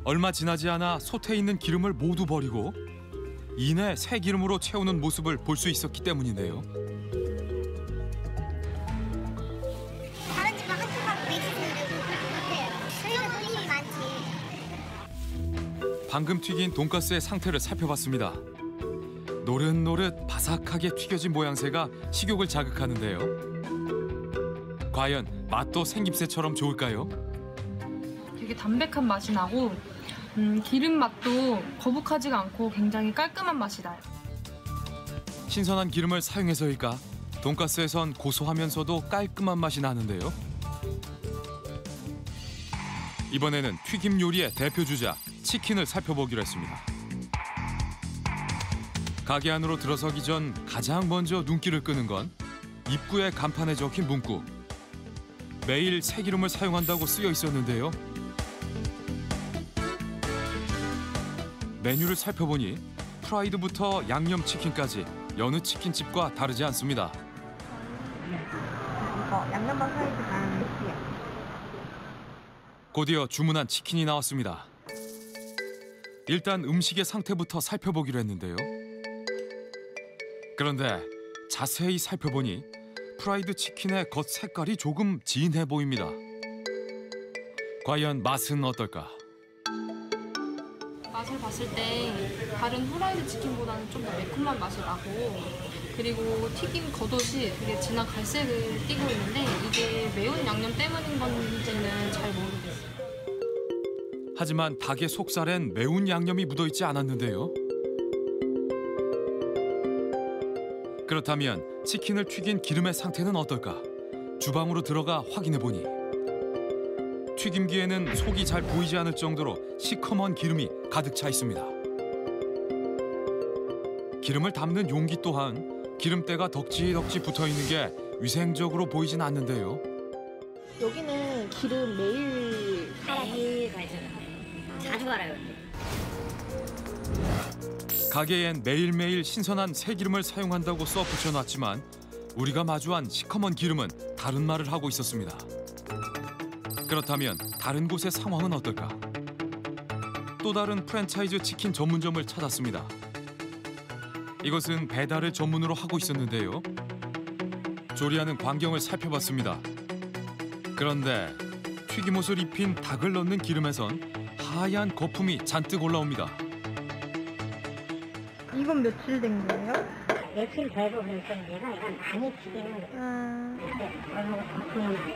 얼마 지나지 않아 솥에 있는 기름을 모두 버리고 이내 새 기름으로 채우는 모습을 볼 수 있었기 때문인데요. 다른 집만 한 집만 매기는데 저희는 손님이 많지. 방금 튀긴 돈가스의 상태를 살펴봤습니다. 노릇노릇 바삭하게 튀겨진 모양새가 식욕을 자극하는데요. 과연 맛도 생김새처럼 좋을까요? 되게 담백한 맛이 나고 기름 맛도 거북하지가 않고 굉장히 깔끔한 맛이 나요. 신선한 기름을 사용해서일까? 돈가스에선 고소하면서도 깔끔한 맛이 나는데요. 이번에는 튀김 요리의 대표 주자 치킨을 살펴보기로 했습니다. 가게 안으로 들어서기 전 가장 먼저 눈길을 끄는 건 입구의 간판에 적힌 문구. 매일 새기름을 사용한다고 쓰여 있었는데요. 메뉴를 살펴보니 프라이드부터 양념치킨까지 여느 치킨집과 다르지 않습니다. 이거 양념만 사이즈 반. 곧이어 주문한 치킨이 나왔습니다. 일단 음식의 상태부터 살펴보기로 했는데요. 그런데 자세히 살펴보니 프라이드 치킨의 겉 색깔이 조금 진해 보입니다. 과연 맛은 어떨까? 맛을 봤을 때 다른 후라이드 치킨보다는 좀 더 매콤한 맛이 나고 그리고 튀김 겉옷이 되게 진한 갈색을 띠고 있는데 이게 매운 양념 때문인 건지는 잘 모르겠어요. 하지만 닭의 속살엔 매운 양념이 묻어있지 않았는데요. 그렇다면 치킨을 튀긴 기름의 상태는 어떨까? 주방으로 들어가 확인해보니 튀김기에는 속이 잘 보이지 않을 정도로 시커먼 기름이 가득 차 있습니다. 기름을 담는 용기 또한 기름때가 덕지덕지 붙어있는 게 위생적으로 보이진 않는데요. 여기는 기름 매일 가야잖아요. 자주 갈아요. 가게엔 매일매일 신선한 새기름을 사용한다고 써 붙여놨지만 우리가 마주한 시커먼 기름은 다른 말을 하고 있었습니다. 그렇다면 다른 곳의 상황은 어떨까? 또 다른 프랜차이즈 치킨 전문점을 찾았습니다. 이것은 배달을 전문으로 하고 있었는데요. 조리하는 광경을 살펴봤습니다. 그런데 튀김옷을 입힌 닭을 넣는 기름에선 하얀 거품이 잔뜩 올라옵니다. 이건 며칠 된 거예요? 며칠 되고 그러니까 얘가 많이 튀기는 거예요. 얼마나 거품이 나요.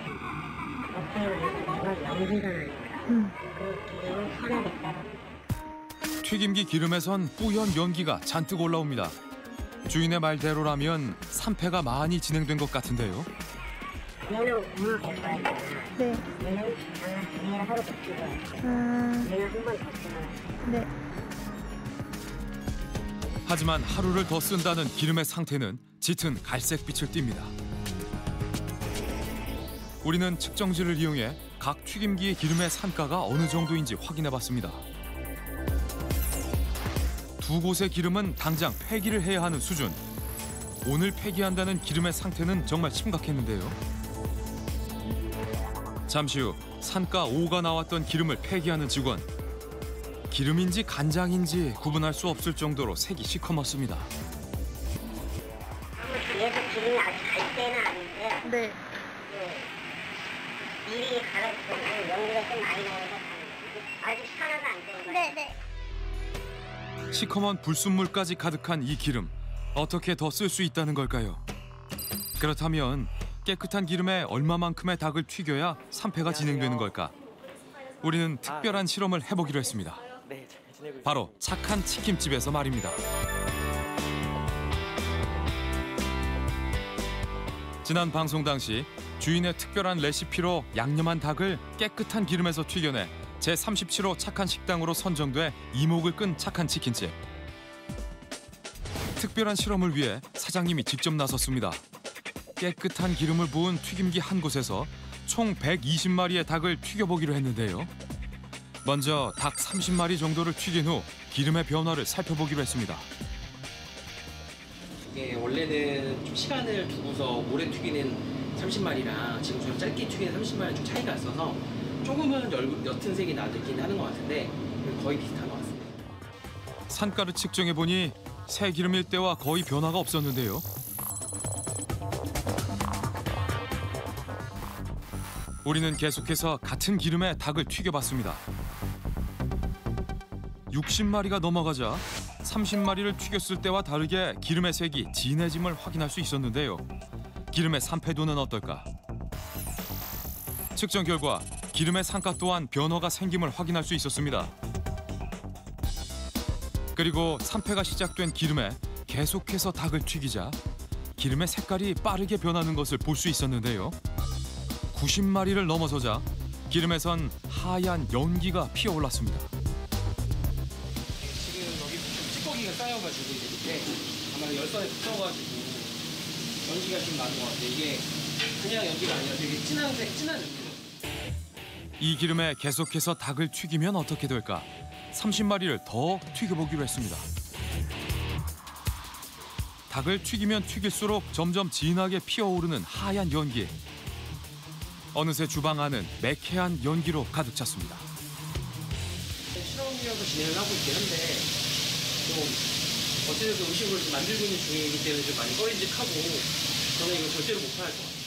거품이 나서 연기가 나요. 그 기름을 산화됐다가. 튀김기 기름에선 뿌연 연기가 잔뜩 올라옵니다. 주인의 말대로라면 산패가 많이 진행된 것 같은데요. 얘는 엄마 네. 얘는 얘를 하루 더 튀겨요. 얘는 한 번 더 튀겨요. 네. 하지만 하루를 더 쓴다는 기름의 상태는 짙은 갈색빛을 띱니다. 우리는 측정지를 이용해 각 튀김기의 기름의 산가가 어느 정도인지 확인해봤습니다. 두 곳의 기름은 당장 폐기를 해야 하는 수준. 오늘 폐기한다는 기름의 상태는 정말 심각했는데요. 잠시 후 산가 5가 나왔던 기름을 폐기하는 직원. 기름인지 간장인지 구분할 수 없을 정도로 색이 시커멓습니다. 얘도 기름이 아직 갈 때는 아닌데 네. 미리 갈아주고 연기가 좀 많이 나오니까 아직 산화가 안 된 거예요. 네네. 시커먼 불순물까지 가득한 이 기름. 어떻게 더 쓸 수 있다는 걸까요? 그렇다면 깨끗한 기름에 얼마만큼의 닭을 튀겨야 산패가 진행되는 걸까? 우리는 특별한 실험을 해보기로 했습니다. 바로 착한 치킨집에서 말입니다. 지난 방송 당시 주인의 특별한 레시피로 양념한 닭을 깨끗한 기름에서 튀겨내 제37호 착한 식당으로 선정돼 이목을 끈 착한 치킨집. 특별한 실험을 위해 사장님이 직접 나섰습니다. 깨끗한 기름을 부은 튀김기 한 곳에서 총 120마리의 닭을 튀겨보기로 했는데요. 먼저 닭 30마리 정도를 튀긴 후 기름의 변화를 살펴보기로 했습니다. 이게 원래는 좀 시간을 두고서 오래 튀기는 30마리랑 지금처럼 짧게 튀기는 30마리 좀 차이가 있어서 조금은 옅은 색이 나긴 하는 것 같은데 거의 비슷한 것 같습니다. 산가를 측정해보니 새 기름일 때와 거의 변화가 없었는데요. 우리는 계속해서 같은 기름에 닭을 튀겨봤습니다. 60마리가 넘어가자 30마리를 튀겼을 때와 다르게 기름의 색이 진해짐을 확인할 수 있었는데요. 기름의 산패도는 어떨까? 측정 결과 기름의 산가 또한 변화가 생김을 확인할 수 있었습니다. 그리고 산패가 시작된 기름에 계속해서 닭을 튀기자 기름의 색깔이 빠르게 변하는 것을 볼 수 있었는데요. 90마리를 넘어서자 기름에선 하얀 연기가 피어올랐습니다. 지금 여기 찌꺼기가 쌓여가지고 이제 밑에 아마 열선에 붙어가지고 연기가 좀 나는 것 같아요. 이게 그냥 연기가 아니라 되게 진한 연기죠. 이 기름에 계속해서 닭을 튀기면 어떻게 될까? 30마리를 더 튀겨보기로 했습니다. 닭을 튀기면 튀길수록 점점 진하게 피어오르는 하얀 연기. 어느새 주방 안은 매캐한 연기로 가득 찼습니다. 실험이라고 진행을 하고 있긴 한데 좀 어쨌든 음식을 좀 만들고 있는 중이기 때문에 좀 많이 꺼림직하고 저는 이거 절대로 못 팔 것 같아요.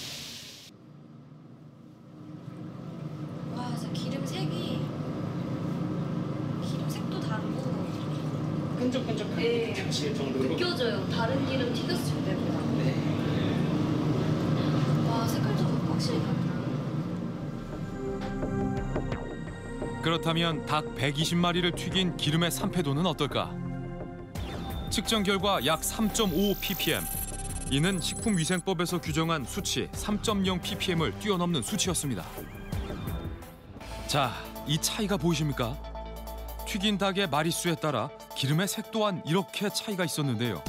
와, 진짜 기름 색도 다르고 끈적끈적한 게 정도로 느껴져요. 다른 기름 튀겼을 때보다. 네. 와, 색깔도 확실히 다르다. 그렇다면 닭 120마리를 튀긴 기름의 산패도는 어떨까? 측정 결과 약 3.5 ppm. 이는 식품위생법에서 규정한 수치 3.0 ppm을 뛰어넘는 수치였습니다. 자, 이 차이가 보이십니까? 튀긴 닭의 마리수에 따라 기름의 색 또한 이렇게 차이가 있었는데요.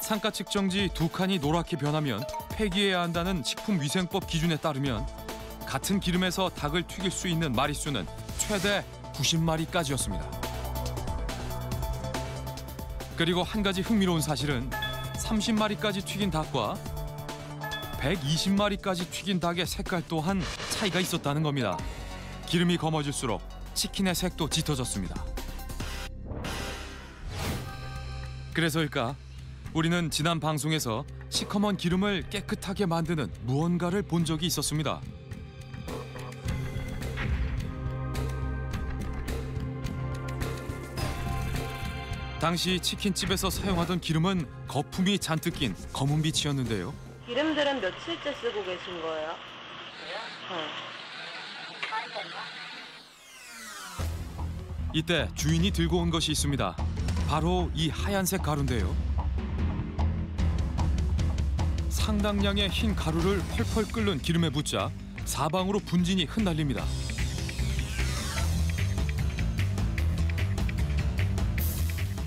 산가 측정지 두 칸이 노랗게 변하면 폐기해야 한다는 식품위생법 기준에 따르면 같은 기름에서 닭을 튀길 수 있는 마리수는 최대 90마리까지였습니다. 그리고 한 가지 흥미로운 사실은 30마리까지 튀긴 닭과 120마리까지 튀긴 닭의 색깔 또한 차이가 있었다는 겁니다. 기름이 검어질수록 치킨의 색도 짙어졌습니다. 그래서일까? 우리는 지난 방송에서 시커먼 기름을 깨끗하게 만드는 무언가를 본 적이 있었습니다. 당시 치킨집에서 사용하던 기름은 거품이 잔뜩 낀 검은 빛이었는데요. 기름들은 며칠째 쓰고 계신 거예요? 이때 주인이 들고 온 것이 있습니다. 바로 이 하얀색 가루인데요. 상당량의 흰 가루를 펄펄 끓는 기름에 붓자 사방으로 분진이 흩날립니다.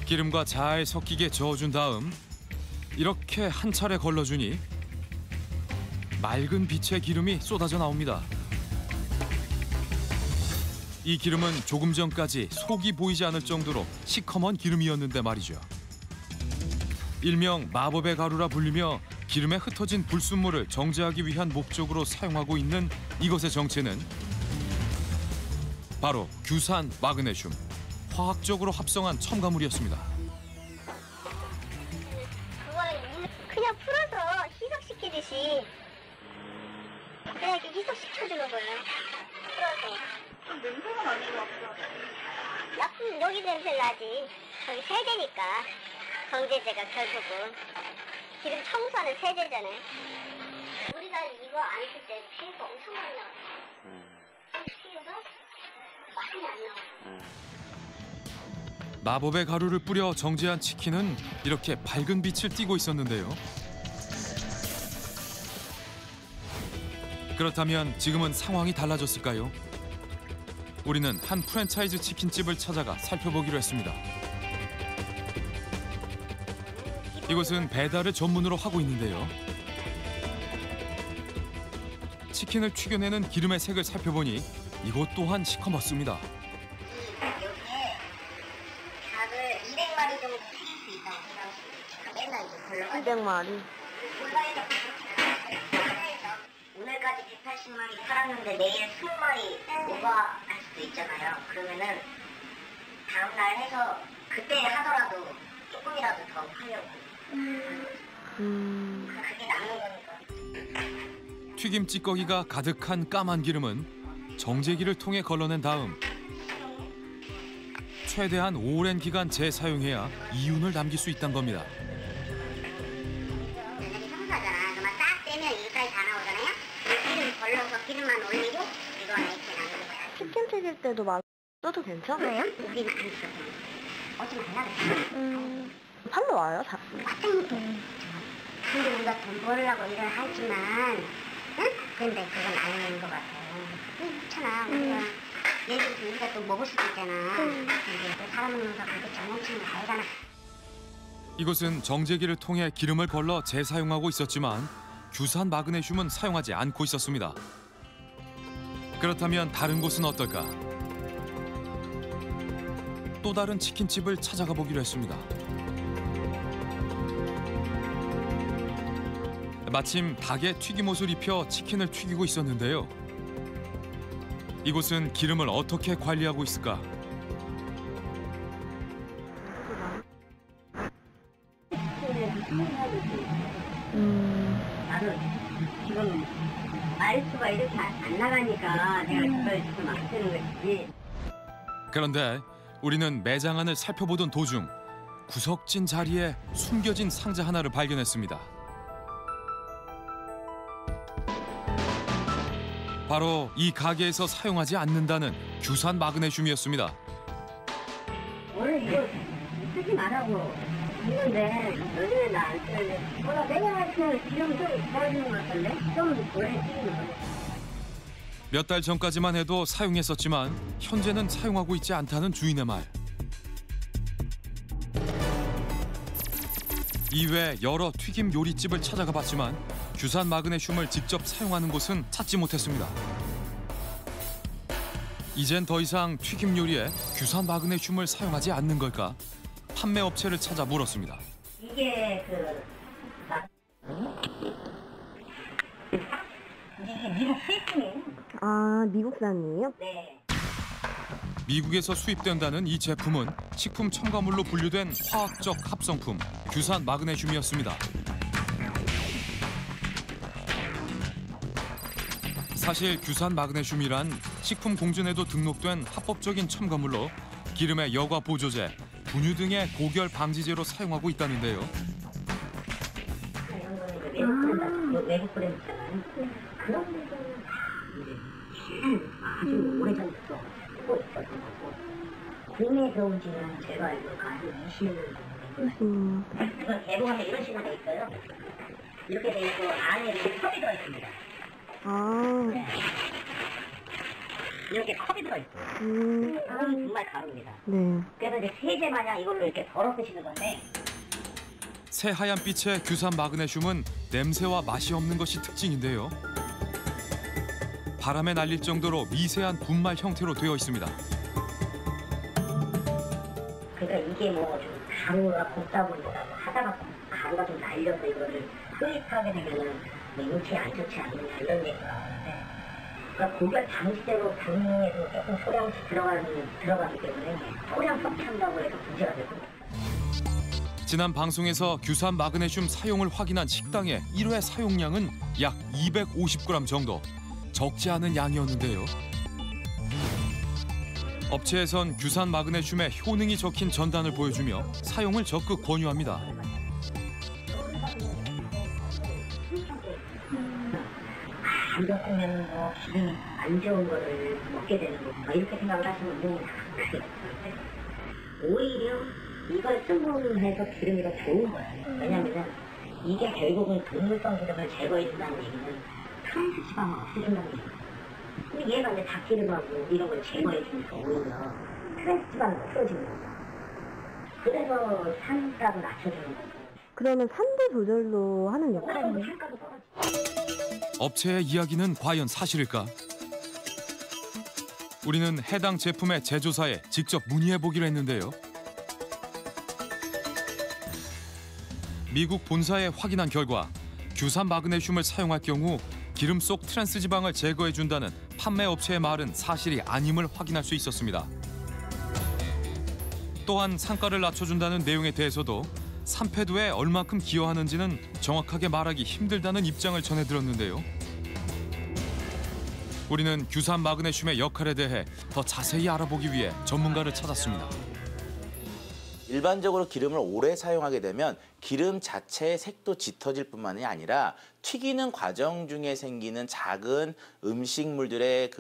기름과 잘 섞이게 저어준 다음 이렇게 한 차례 걸러주니 맑은 빛의 기름이 쏟아져 나옵니다. 이 기름은 조금 전까지 속이 보이지 않을 정도로 시커먼 기름이었는데 말이죠. 일명 마법의 가루라 불리며 기름에 흩어진 불순물을 정제하기 위한 목적으로 사용하고 있는 이것의 정체는 바로 규산 마그네슘, 화학적으로 합성한 첨가물이었습니다. 그거는 그냥 풀어서 희석시키듯이 그냥 이렇게 희석시켜주는 거예요. 풀어서. 냄새가 나는 것 같아요. 약품 여기 냄새 나지. 저기 세제니까. 정제제가 결국은. 기름 청소하는 세제잖아요. 우리가 이거 안 쓸 때 피해가 엄청 많이 나와요. 피해가 많이 안 나와요. 마법의 가루를 뿌려 정제한 치킨은 이렇게 밝은 빛을 띠고 있었는데요. 그렇다면 지금은 상황이 달라졌을까요? 우리는 한 프랜차이즈 치킨집을 찾아가 살펴보기로 했습니다. 이곳은 배달을 전문으로 하고 있는데요. 치킨을 튀겨내는 기름의 색을 살펴보니 이곳 또한 시커멓습니다. 여기에 닭을 200마리 정도 튀길 수 있다고 생각하시면 맨날 이제 걸러가지고 200마리. 오늘까지 180마리 팔았는데 내일 20마리 오버할 수도 있잖아요. 그러면은 다음날 해서 그때 하더라도 조금이라도 더 팔려고. 그게 남는 거니까. 튀김 찌꺼기가 가득한 까만 기름은 정제기를 통해 걸러낸 다음 최대한 오랜 기간 재사용해야 이윤을 남길 수 있다는 겁니다. 청소하잖아. 그러면 딱 떼면 이까지 다 나오잖아요. 기름 걸러서 기름만 올리고 이거 안에 이렇게 남는 거야. 치킨 튀길 때도 막 써도 괜찮아요? 우리는 안 써. 어쩌면 되나? 팔로 와요? 다. 근데 우리가 돈 벌려고 일을 하지만, 응? 근데 그건 아닌 것 같아요. 그렇잖아. 예를 들어 우리가 또 먹을 수도 있잖아. 근데 또 사람은 누가 그렇게 장난치는 거 알잖아. 이곳은 정제기를 통해 기름을 걸러 재사용하고 있었지만 규산 마그네슘은 사용하지 않고 있었습니다. 그렇다면 다른 곳은 어떨까? 또 다른 치킨집을 찾아가 보기로 했습니다. 마침 닭의 튀김옷을 입혀 치킨을 튀기고 있었는데요. 이곳은 기름을 어떻게 관리하고 있을까? 나도 지금 말수가 이렇게 안 나가니까 내가 그걸 조금 안 쓰는 거지. 그런데 우리는 매장 안을 살펴보던 도중 구석진 자리에 숨겨진 상자 하나를 발견했습니다. 바로 이 가게에서 사용하지 않는다는 규산 마그네슘이었습니다. 원래 이거 쓰지 말라고 했는데 요즘에 나 안 쓰는데 내가 생각하기에는 지금 좀 좋아지는 것 같은데? 좀 오래 쓰는 거지. 몇 달 전까지만 해도 사용했었지만 현재는 사용하고 있지 않다는 주인의 말. 이외 여러 튀김 요리집을 찾아가 봤지만 규산 마그네슘을 직접 사용하는 곳은 찾지 못했습니다. 이젠 더 이상 튀김 요리에 규산 마그네슘을 사용하지 않는 걸까? 판매 업체를 찾아 물었습니다. 이게 이게 미국 수입품이에요? 아, 미국산이에요? 네. 미국에서 수입된다는 이 제품은 식품 첨가물로 분류된 화학적 합성품 규산 마그네슘이었습니다. 사실 규산 마그네슘이란 식품 공전에도 등록된 합법적인 첨가물로 기름의 여과 보조제, 분유 등의 고결 방지제로 사용하고 있다는데요. 외국 브랜드잖아요. 그런 데는 아주 오래전부터 쓰고 있었던 거고 국내에 들어온 지는 제가 알기로 한 20년 정도 됐고요. 그걸 개봉하면 이런 식으로 돼 있어요. 이렇게 돼 있고 안에 이렇게 컵이 들어있습니다. 네. 이렇게 컵이 들어있어요. 그건 정말 가루입니다. 네. 그래서 이제 세제 마냥 이걸로 이렇게 덜어 쓰시는 건데 새하얀 빛의 규산 마그네슘은 냄새와 맛이 없는 것이 특징인데요. 바람에 날릴 정도로 미세한 분말 형태로 되어 있습니다. 그러니까 이게 뭐 좀 가루가 곱다 보니까 하다가 가루가 좀 날려서 이거를 흐릿하게 되면은 뭐 인체에 안 좋지 않느냐 이런 얘기가 나오는데 그러니까 고결 방지제로 분유에도 조금 소량씩 들어가기 때문에 소량 섭취한다고 해서 문제가 되고. 지난 방송에서 규산 마그네슘 사용을 확인한 식당의 1회 사용량은 약 250g 정도. 적지 않은 양이었는데요. 업체에선 규산 마그네슘의 효능이 적힌 전단을 보여주며 사용을 적극 권유합니다. 안 좋으면 뭐 기분이 안 좋은 거를 먹게 되는 거 이렇게 생각을 하시는 분이 많아요. 오히려 이걸 쓰고 해서 기름이 더 좋은 거예요. 왜냐면은 이게 결국은 동물성 기름을 제거해준다는 얘기는 트랜스 지방을 없애준다는 얘기예요. 근데 얘가 이제 닭기름하고 이런 걸 제거해주니까 오히려 트랜스 지방을 풀어주는 거죠. 그래서 산가도 낮춰주는 거죠. 그러면 산도 조절로 하는 역할이네요. 업체의 이야기는 과연 사실일까? 우리는 해당 제품의 제조사에 직접 문의해보기로 했는데요. 미국 본사에 확인한 결과 규산 마그네슘을 사용할 경우 기름 속 트랜스 지방을 제거해준다는 판매 업체의 말은 사실이 아님을 확인할 수 있었습니다. 또한 상가를 낮춰준다는 내용에 대해서도 산패도에 얼마큼 기여하는지는 정확하게 말하기 힘들다는 입장을 전해들었는데요. 우리는 규산 마그네슘의 역할에 대해 더 자세히 알아보기 위해 전문가를 찾았습니다. 일반적으로 기름을 오래 사용하게 되면 기름 자체의 색도 짙어질 뿐만이 아니라 튀기는 과정 중에 생기는 작은 음식물들의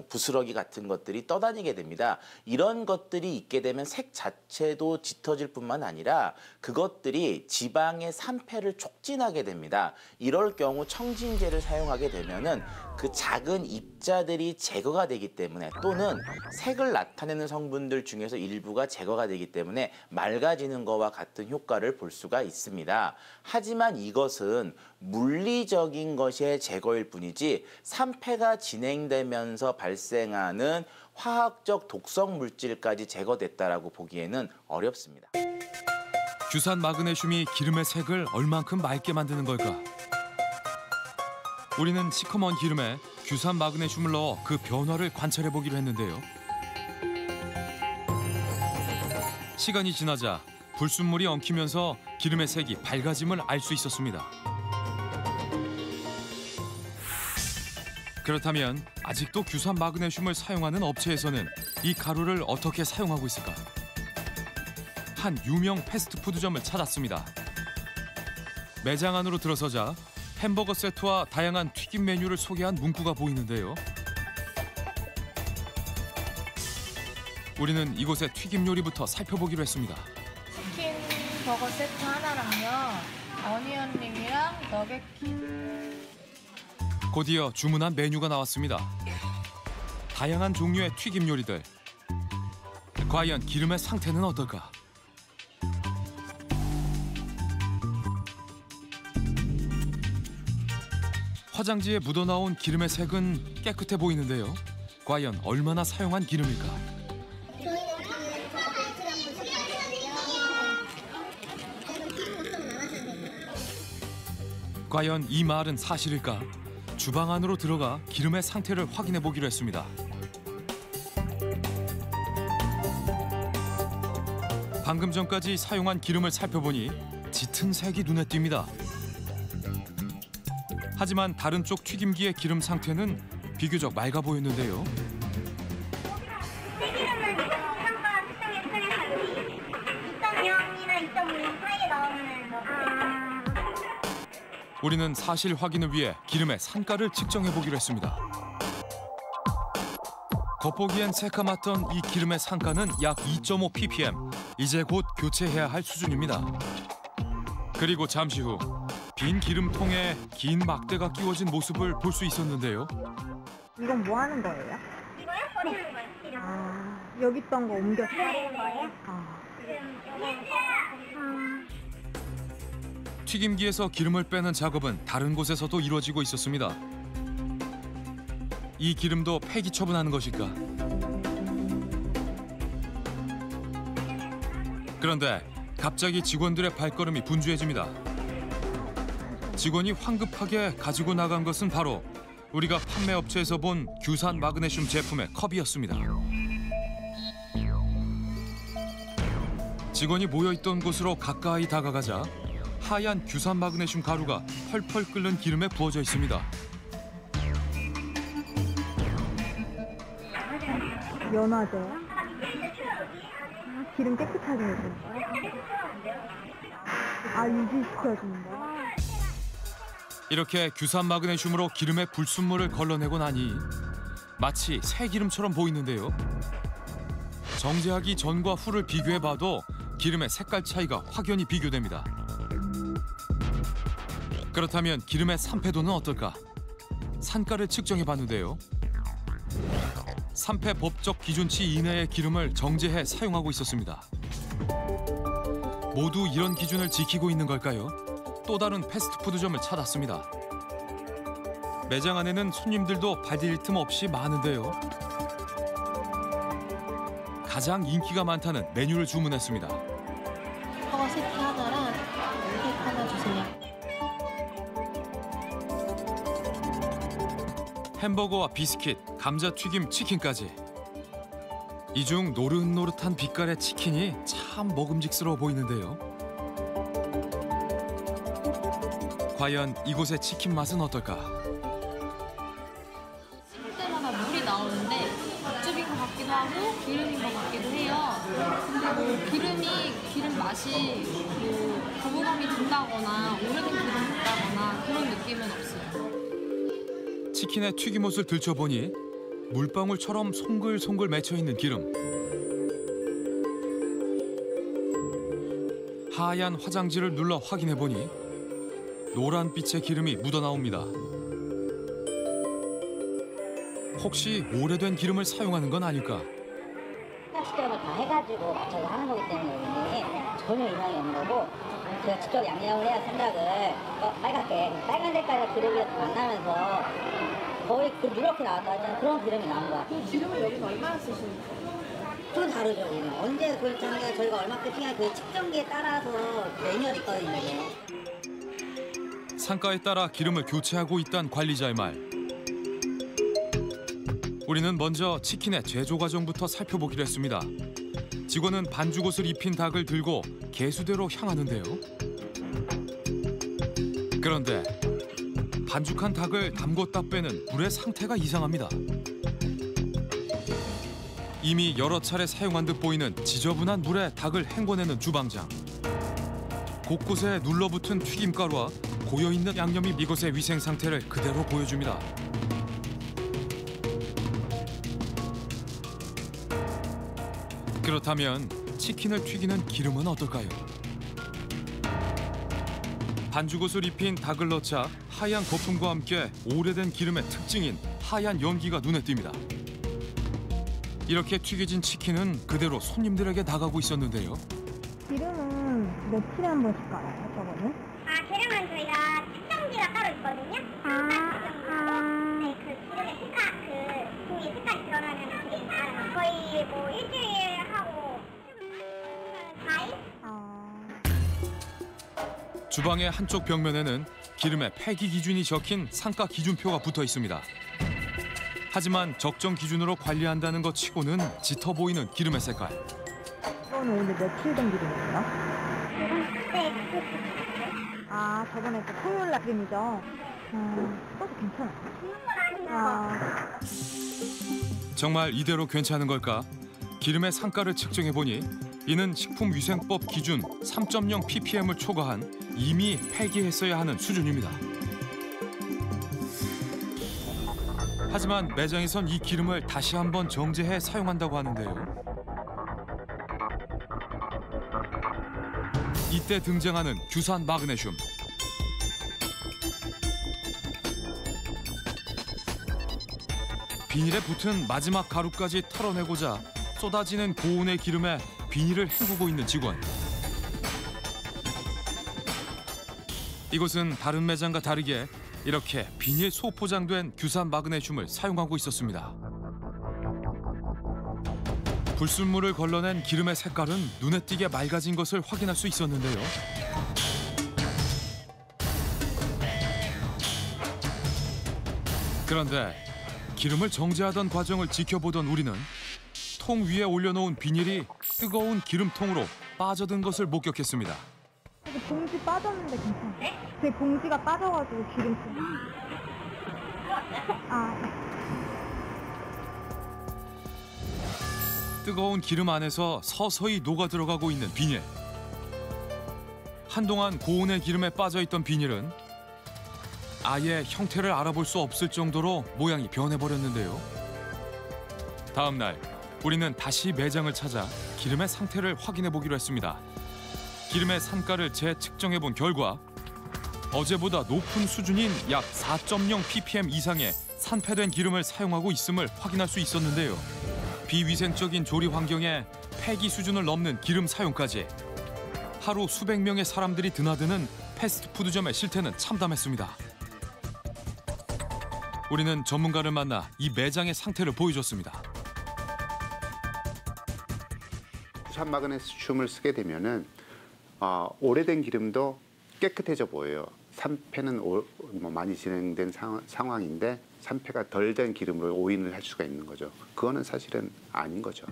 부스러기 같은 것들이 떠다니게 됩니다. 이런 것들이 있게 되면 색 자체도 짙어질 뿐만 아니라 그것들이 지방의 산패를 촉진하게 됩니다. 이럴 경우 청진제를 사용하게 되면은 그 작은 입자들이 제거가 되기 때문에 또는 색을 나타내는 성분들 중에서 일부가 제거가 되기 때문에 맑아지는 것과 같은 효과를 볼 수가 있습니다. 하지만 이것은 물리적인 것의 제거일 뿐이지 산패가 진행되면서 발생하는 화학적 독성 물질까지 제거됐다라고 보기에는 어렵습니다. 규산 마그네슘이 기름의 색을 얼만큼 맑게 만드는 걸까? 우리는 시커먼 기름에 규산 마그네슘을 넣어 그 변화를 관찰해 보기로 했는데요. 시간이 지나자 불순물이 엉키면서 기름의 색이 밝아짐을 알 수 있었습니다. 그렇다면 아직도 규산 마그네슘을 사용하는 업체에서는 이 가루를 어떻게 사용하고 있을까? 한 유명 패스트푸드점을 찾았습니다. 매장 안으로 들어서자 햄버거 세트와 다양한 튀김 메뉴를 소개한 문구가 보이는데요. 우리는 이곳의 튀김 요리부터 살펴보기로 했습니다. 치킨 버거 세트 하나랑요, 어니언링이랑 너겟킹. 곧이어 주문한 메뉴가 나왔습니다. 다양한 종류의 튀김 요리들. 과연 기름의 상태는 어떨까? 화장지에 묻어나온 기름의 색은 깨끗해 보이는데요. 과연 얼마나 사용한 기름일까? 과연 이 말은 사실일까? 주방 안으로 들어가 기름의 상태를 확인해 보기로 했습니다. 방금 전까지 사용한 기름을 살펴보니 짙은 색이 눈에 띕니다. 하지만 다른 쪽 튀김기의 기름 상태는 비교적 맑아 보였는데요. 우리는 사실 확인을 위해 기름의 산가를 측정해 보기로 했습니다. 겉보기엔 새까맣던 이 기름의 산가는 약 2.5 ppm. 이제 곧 교체해야 할 수준입니다. 그리고 잠시 후 빈 기름통에 긴 막대가 끼워진 모습을 볼 수 있었는데요. 이건 뭐 하는 거예요? 이거요? 버리는 거예요. 기름. 아, 여기 있던 거 옮겨서. 버리는 거예요. 아. 튀김기에서 기름을 빼는 작업은 다른 곳에서도 이루어지고 있었습니다. 이 기름도 폐기 처분하는 것일까? 그런데 갑자기 직원들의 발걸음이 분주해집니다. 직원이 황급하게 가지고 나간 것은 바로 우리가 판매업체에서 본 규산 마그네슘 제품의 컵이었습니다. 직원이 모여있던 곳으로 가까이 다가가자 하얀 규산 마그네슘 가루가 펄펄 끓는 기름에 부어져 있습니다. 연화제요? 기름 깨끗하게 해주는 거예요? 아, 유지시켜주는 거예요? 이렇게 규산 마그네슘으로 기름의 불순물을 걸러내고 나니 마치 새 기름처럼 보이는데요. 정제하기 전과 후를 비교해봐도 기름의 색깔 차이가 확연히 비교됩니다. 그렇다면 기름의 산패도는 어떨까? 산가를 측정해봤는데요. 산패 법적 기준치 이내의 기름을 정제해 사용하고 있었습니다. 모두 이런 기준을 지키고 있는 걸까요? 또 다른 패스트푸드점을 찾았습니다. 매장 안에는 손님들도 발디딜 틈 없이 많은데요. 가장 인기가 많다는 메뉴를 주문했습니다. 버거 세트 하나랑 케이크 하나 주세요. 햄버거와 비스킷, 감자튀김, 치킨까지. 이 중 노릇노릇한 빛깔의 치킨이 참 먹음직스러워 보이는데요. 과연 이곳의 치킨 맛은 어떨까? 씹을 때마다 물이 나오는데 육즙인 것 같기도 하고 기름인 것 같기도 해요. 근데 뭐 기름 맛이 뭐 거부감이 든다거나 오래된 기름 같다거나 그런 느낌은 없어요. 치킨의 튀김옷을 들춰보니 물방울처럼 송글송글 맺혀있는 기름. 하얀 화장지를 눌러 확인해보니 노란빛의 기름이 묻어나옵니다. 혹시 오래된 기름을 사용하는 건 아닐까? 시점을 다 해가지고 맞춰서 하는 거기 때문에 전혀 이상이 없는 거고 제가 직접 양념을 해야 생각을 빨간 색깔의 기름이 안 나면서 거의 누렇게 나왔다 하잖아요. 그런 기름이 나온 거야. 그 기름을 여기서 얼마나 쓰시는 거예요? 좀 다르죠. 우리는. 언제 그렇지 않은 게 저희가 얼마큼 튀기냐 그 측정기에 따라서 매뉴얼이 있거든요. 상가에 따라 기름을 교체하고 있다는 관리자의 말. 우리는 먼저 치킨의 제조 과정부터 살펴보기로 했습니다. 직원은 반죽옷을 입힌 닭을 들고 개수대로 향하는데요. 그런데 반죽한 닭을 담궜다 빼는 불의 상태가 이상합니다. 이미 여러 차례 사용한 듯 보이는 지저분한 물에 닭을 헹궈내는 주방장. 곳곳에 눌러붙은 튀김가루와 고여있는 양념이 이곳의 위생 상태를 그대로 보여줍니다. 그렇다면 치킨을 튀기는 기름은 어떨까요? 반죽옷을 입힌 닭을 넣자 하얀 거품과 함께 오래된 기름의 특징인 하얀 연기가 눈에 띕니다. 이렇게 튀겨진 치킨은 그대로 손님들에게 나가고 있었는데요. 기름은 며칠에 한 번씩 갈아요, 저거는? 아, 기름은 저희가 측정기가 따로 있거든요. 네, 그 기름의 색깔, 그 종이 색깔이 드러나면 그게 알아요. 거의 뭐 일주일 하고 4일? 주방의 한쪽 벽면에는 기름의 폐기 기준이 적힌 상가 기준표가 붙어 있습니다. 하지만 적정 기준으로 관리한다는 것 치고는 짙어 보이는 기름의 색깔. 이거는 오늘 며칠 된 기름이에요? 네. 아, 저번에 그 토요일 날 기름이죠? 그것도 괜찮아. 정말 이대로 괜찮은 걸까? 기름의 상가를 측정해보니 이는 식품위생법 기준 3.0 ppm을 초과한 이미 폐기했어야 하는 수준입니다. 하지만 매장에선 이 기름을 다시 한번 정제해 사용한다고 하는데요. 이때 등장하는 규산 마그네슘. 비닐에 붙은 마지막 가루까지 털어내고자 쏟아지는 고온의 기름에 비닐을 헹구고 있는 직원. 이곳은 다른 매장과 다르게 이렇게 비닐 소포장된 규산 마그네슘을 사용하고 있었습니다. 불순물을 걸러낸 기름의 색깔은 눈에 띄게 맑아진 것을 확인할 수 있었는데요. 그런데 기름을 정제하던 과정을 지켜보던 우리는 통 위에 올려놓은 비닐이 뜨거운 기름통으로 빠져든 것을 목격했습니다. 그 봉지 빠졌는데 괜찮아요? 제 봉지가 빠져가지고 기름통. 뜨거운 기름 안에서 서서히 녹아 들어가고 있는 비닐. 한동안 고온의 기름에 빠져있던 비닐은 아예 형태를 알아볼 수 없을 정도로 모양이 변해버렸는데요. 다음 날 우리는 다시 매장을 찾아 기름의 상태를 확인해보기로 했습니다. 기름의 산가를 재측정해본 결과 어제보다 높은 수준인 약 4.0 ppm 이상의 산패된 기름을 사용하고 있음을 확인할 수 있었는데요. 비위생적인 조리 환경에 폐기 수준을 넘는 기름 사용까지 하루 수백 명의 사람들이 드나드는 패스트푸드점의 실태는 참담했습니다. 우리는 전문가를 만나 이 매장의 상태를 보여줬습니다. 규산 마그네슘을 쓰게 되면은 오래된 기름도 깨끗해져 보여요. 산패는 많이 진행된 상황인데 산패가 덜 된 기름으로 오인을 할 수가 있는 거죠. 그거는 사실은 아닌 거죠.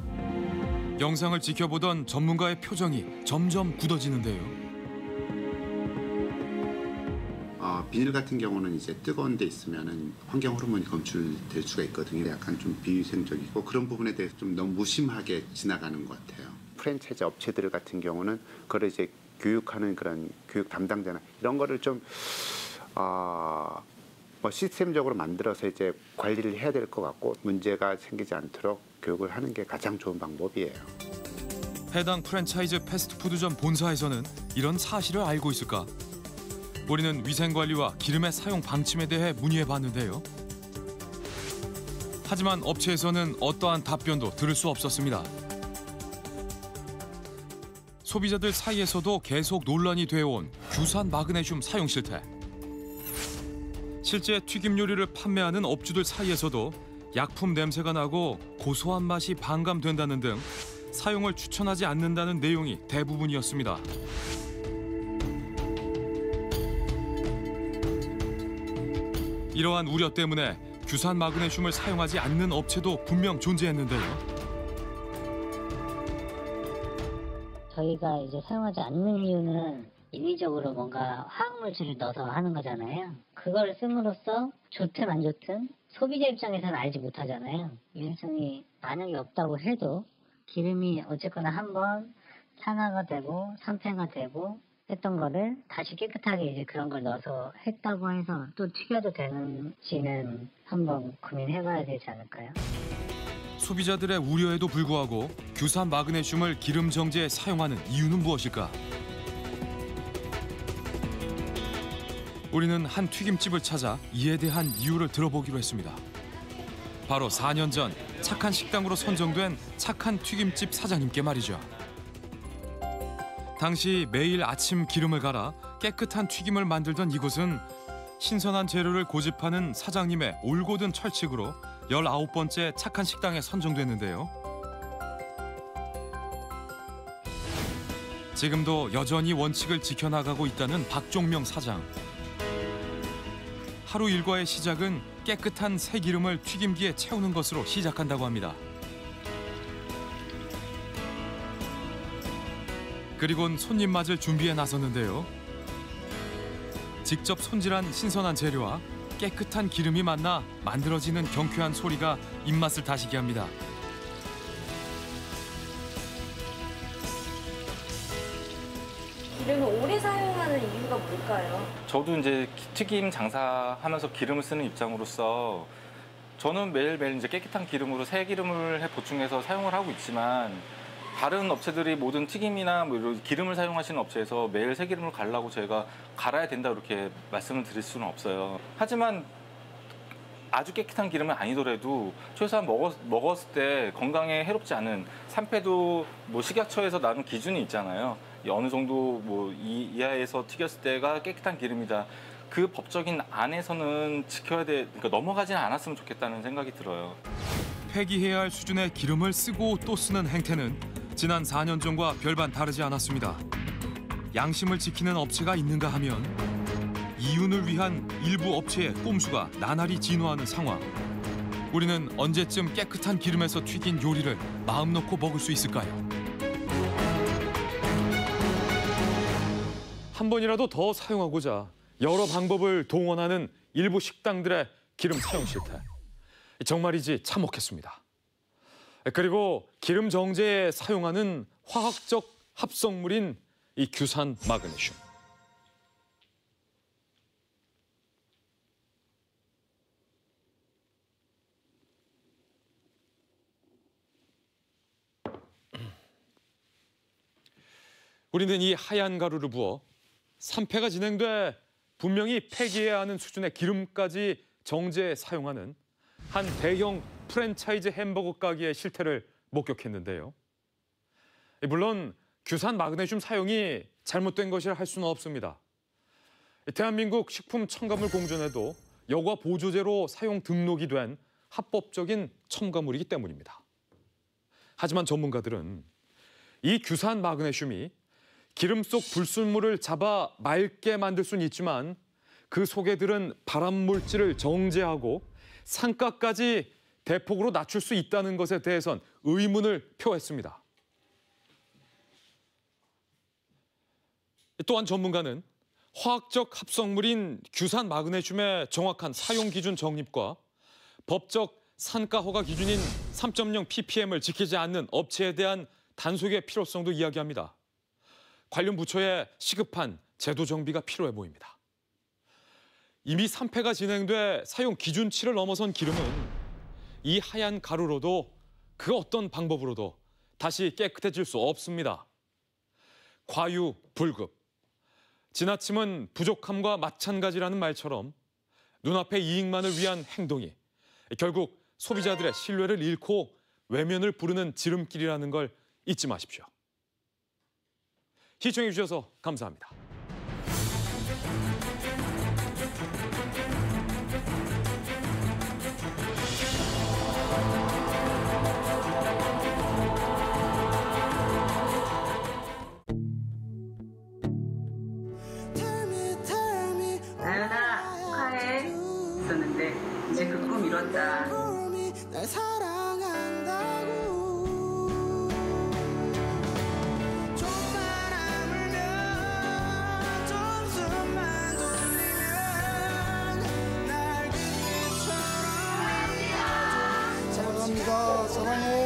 영상을 지켜보던 전문가의 표정이 점점 굳어지는데요. 비닐 같은 경우는 이제 뜨거운 데 있으면은 환경 호르몬이 검출될 수가 있거든요. 약간 좀 비위생적이고 그런 부분에 대해서 좀 너무 무심하게 지나가는 것 같아요. 프랜차이즈 업체들 같은 경우는 그걸 이제 교육하는 그런 교육 담당자나 이런 거를 좀 시스템적으로 만들어서 이제 관리를 해야 될 것 같고 문제가 생기지 않도록 교육을 하는 게 가장 좋은 방법이에요. 해당 프랜차이즈 패스트푸드점 본사에서는 이런 사실을 알고 있을까? 우리는 위생관리와 기름의 사용 방침에 대해 문의해봤는데요. 하지만 업체에서는 어떠한 답변도 들을 수 없었습니다. 소비자들 사이에서도 계속 논란이 되어온 규산 마그네슘 사용 실태. 실제 튀김 요리를 판매하는 업주들 사이에서도 약품 냄새가 나고 고소한 맛이 반감된다는 등 사용을 추천하지 않는다는 내용이 대부분이었습니다. 이러한 우려 때문에 규산 마그네슘을 사용하지 않는 업체도 분명 존재했는데요. 저희가 이제 사용하지 않는 이유는 인위적으로 뭔가 화학물질을 넣어서 하는 거잖아요. 그걸 씀으로써 좋든 안 좋든 소비자 입장에서는 알지 못하잖아요. 유해성이 만약에 없다고 해도 기름이 어쨌거나 한번 산화가 되고 산패가 되고 했던 거를 다시 깨끗하게 이제 그런 걸 넣어서 했다고 해서 또 튀겨도 되는지는 한번 고민해봐야 되지 않을까요? 소비자들의 우려에도 불구하고 규산 마그네슘을 기름 정제에 사용하는 이유는 무엇일까? 우리는 한 튀김집을 찾아 이에 대한 이유를 들어보기로 했습니다. 바로 4년 전 착한 식당으로 선정된 착한 튀김집 사장님께 말이죠. 당시 매일 아침 기름을 갈아 깨끗한 튀김을 만들던 이곳은 신선한 재료를 고집하는 사장님의 올곧은 철칙으로 19번째 착한 식당에 선정됐는데요. 지금도 여전히 원칙을 지켜나가고 있다는 박종명 사장. 하루 일과의 시작은 깨끗한 새 기름을 튀김기에 채우는 것으로 시작한다고 합니다. 그리곤 손님 맞을 준비에 나섰는데요. 직접 손질한 신선한 재료와 깨끗한 기름이 만나 만들어지는 경쾌한 소리가 입맛을 다시게 합니다. 기름을 오래 사용하는 이유가 뭘까요? 저도 이제 튀김 장사하면서 기름을 쓰는 입장으로서 저는 매일매일 이제 깨끗한 기름으로 새 기름을 보충해서 사용을 하고 있지만 다른 업체들이 모든 튀김이나 뭐 이런 기름을 사용하시는 업체에서 매일 새 기름을 갈라고 저희가 갈아야 된다 이렇게 말씀을 드릴 수는 없어요. 하지만 아주 깨끗한 기름은 아니더라도 최소한 먹었을 때 건강에 해롭지 않은 산패도 뭐 식약처에서 나눈 기준이 있잖아요. 어느 정도 뭐 이하에서 튀겼을 때가 깨끗한 기름이다. 그 법적인 안에서는 지켜야 돼. 그러니까 넘어가지는 않았으면 좋겠다는 생각이 들어요. 폐기해야 할 수준의 기름을 쓰고 또 쓰는 행태는 지난 4년 전과 별반 다르지 않았습니다. 양심을 지키는 업체가 있는가 하면 이윤을 위한 일부 업체의 꼼수가 나날이 진화하는 상황. 우리는 언제쯤 깨끗한 기름에서 튀긴 요리를 마음 놓고 먹을 수 있을까요? 한 번이라도 더 사용하고자 여러 방법을 동원하는 일부 식당들의 기름 사용 실태. 정말이지 참혹했습니다. 그리고 기름 정제에 사용하는 화학적 합성물인 이 규산 마그네슘. 우리는 이 하얀 가루를 부어 산패가 진행돼 분명히 폐기해야 하는 수준의 기름까지 정제에 사용하는 한 대형 프랜차이즈 햄버거 가게의 실태를 목격했는데요. 물론 규산 마그네슘 사용이 잘못된 것이라 할 수는 없습니다. 대한민국 식품첨가물공전에도 여과 보조제로 사용 등록이 된 합법적인 첨가물이기 때문입니다. 하지만 전문가들은 이 규산 마그네슘이 기름 속 불순물을 잡아 맑게 만들 수는 있지만 그 속에 들은 발암물질을 정제하고 산가까지 대폭으로 낮출 수 있다는 것에 대해선 의문을 표했습니다. 또한 전문가는 화학적 합성물인 규산 마그네슘의 정확한 사용 기준 정립과 법적 산가 허가 기준인 3.0 ppm을 지키지 않는 업체에 대한 단속의 필요성도 이야기합니다. 관련 부처의 시급한 제도 정비가 필요해 보입니다. 이미 산패가 진행돼 사용 기준치를 넘어선 기름은 이 하얀 가루로도 그 어떤 방법으로도 다시 깨끗해질 수 없습니다. 과유불급. 지나침은 부족함과 마찬가지라는 말처럼 눈앞의 이익만을 위한 행동이 결국 소비자들의 신뢰를 잃고 외면을 부르는 지름길이라는 걸 잊지 마십시오. 시청해 주셔서 감사합니다. 나연아 축하해. 있었는데 이제 그 꿈 이뤘다. 사랑합니다. 사랑해.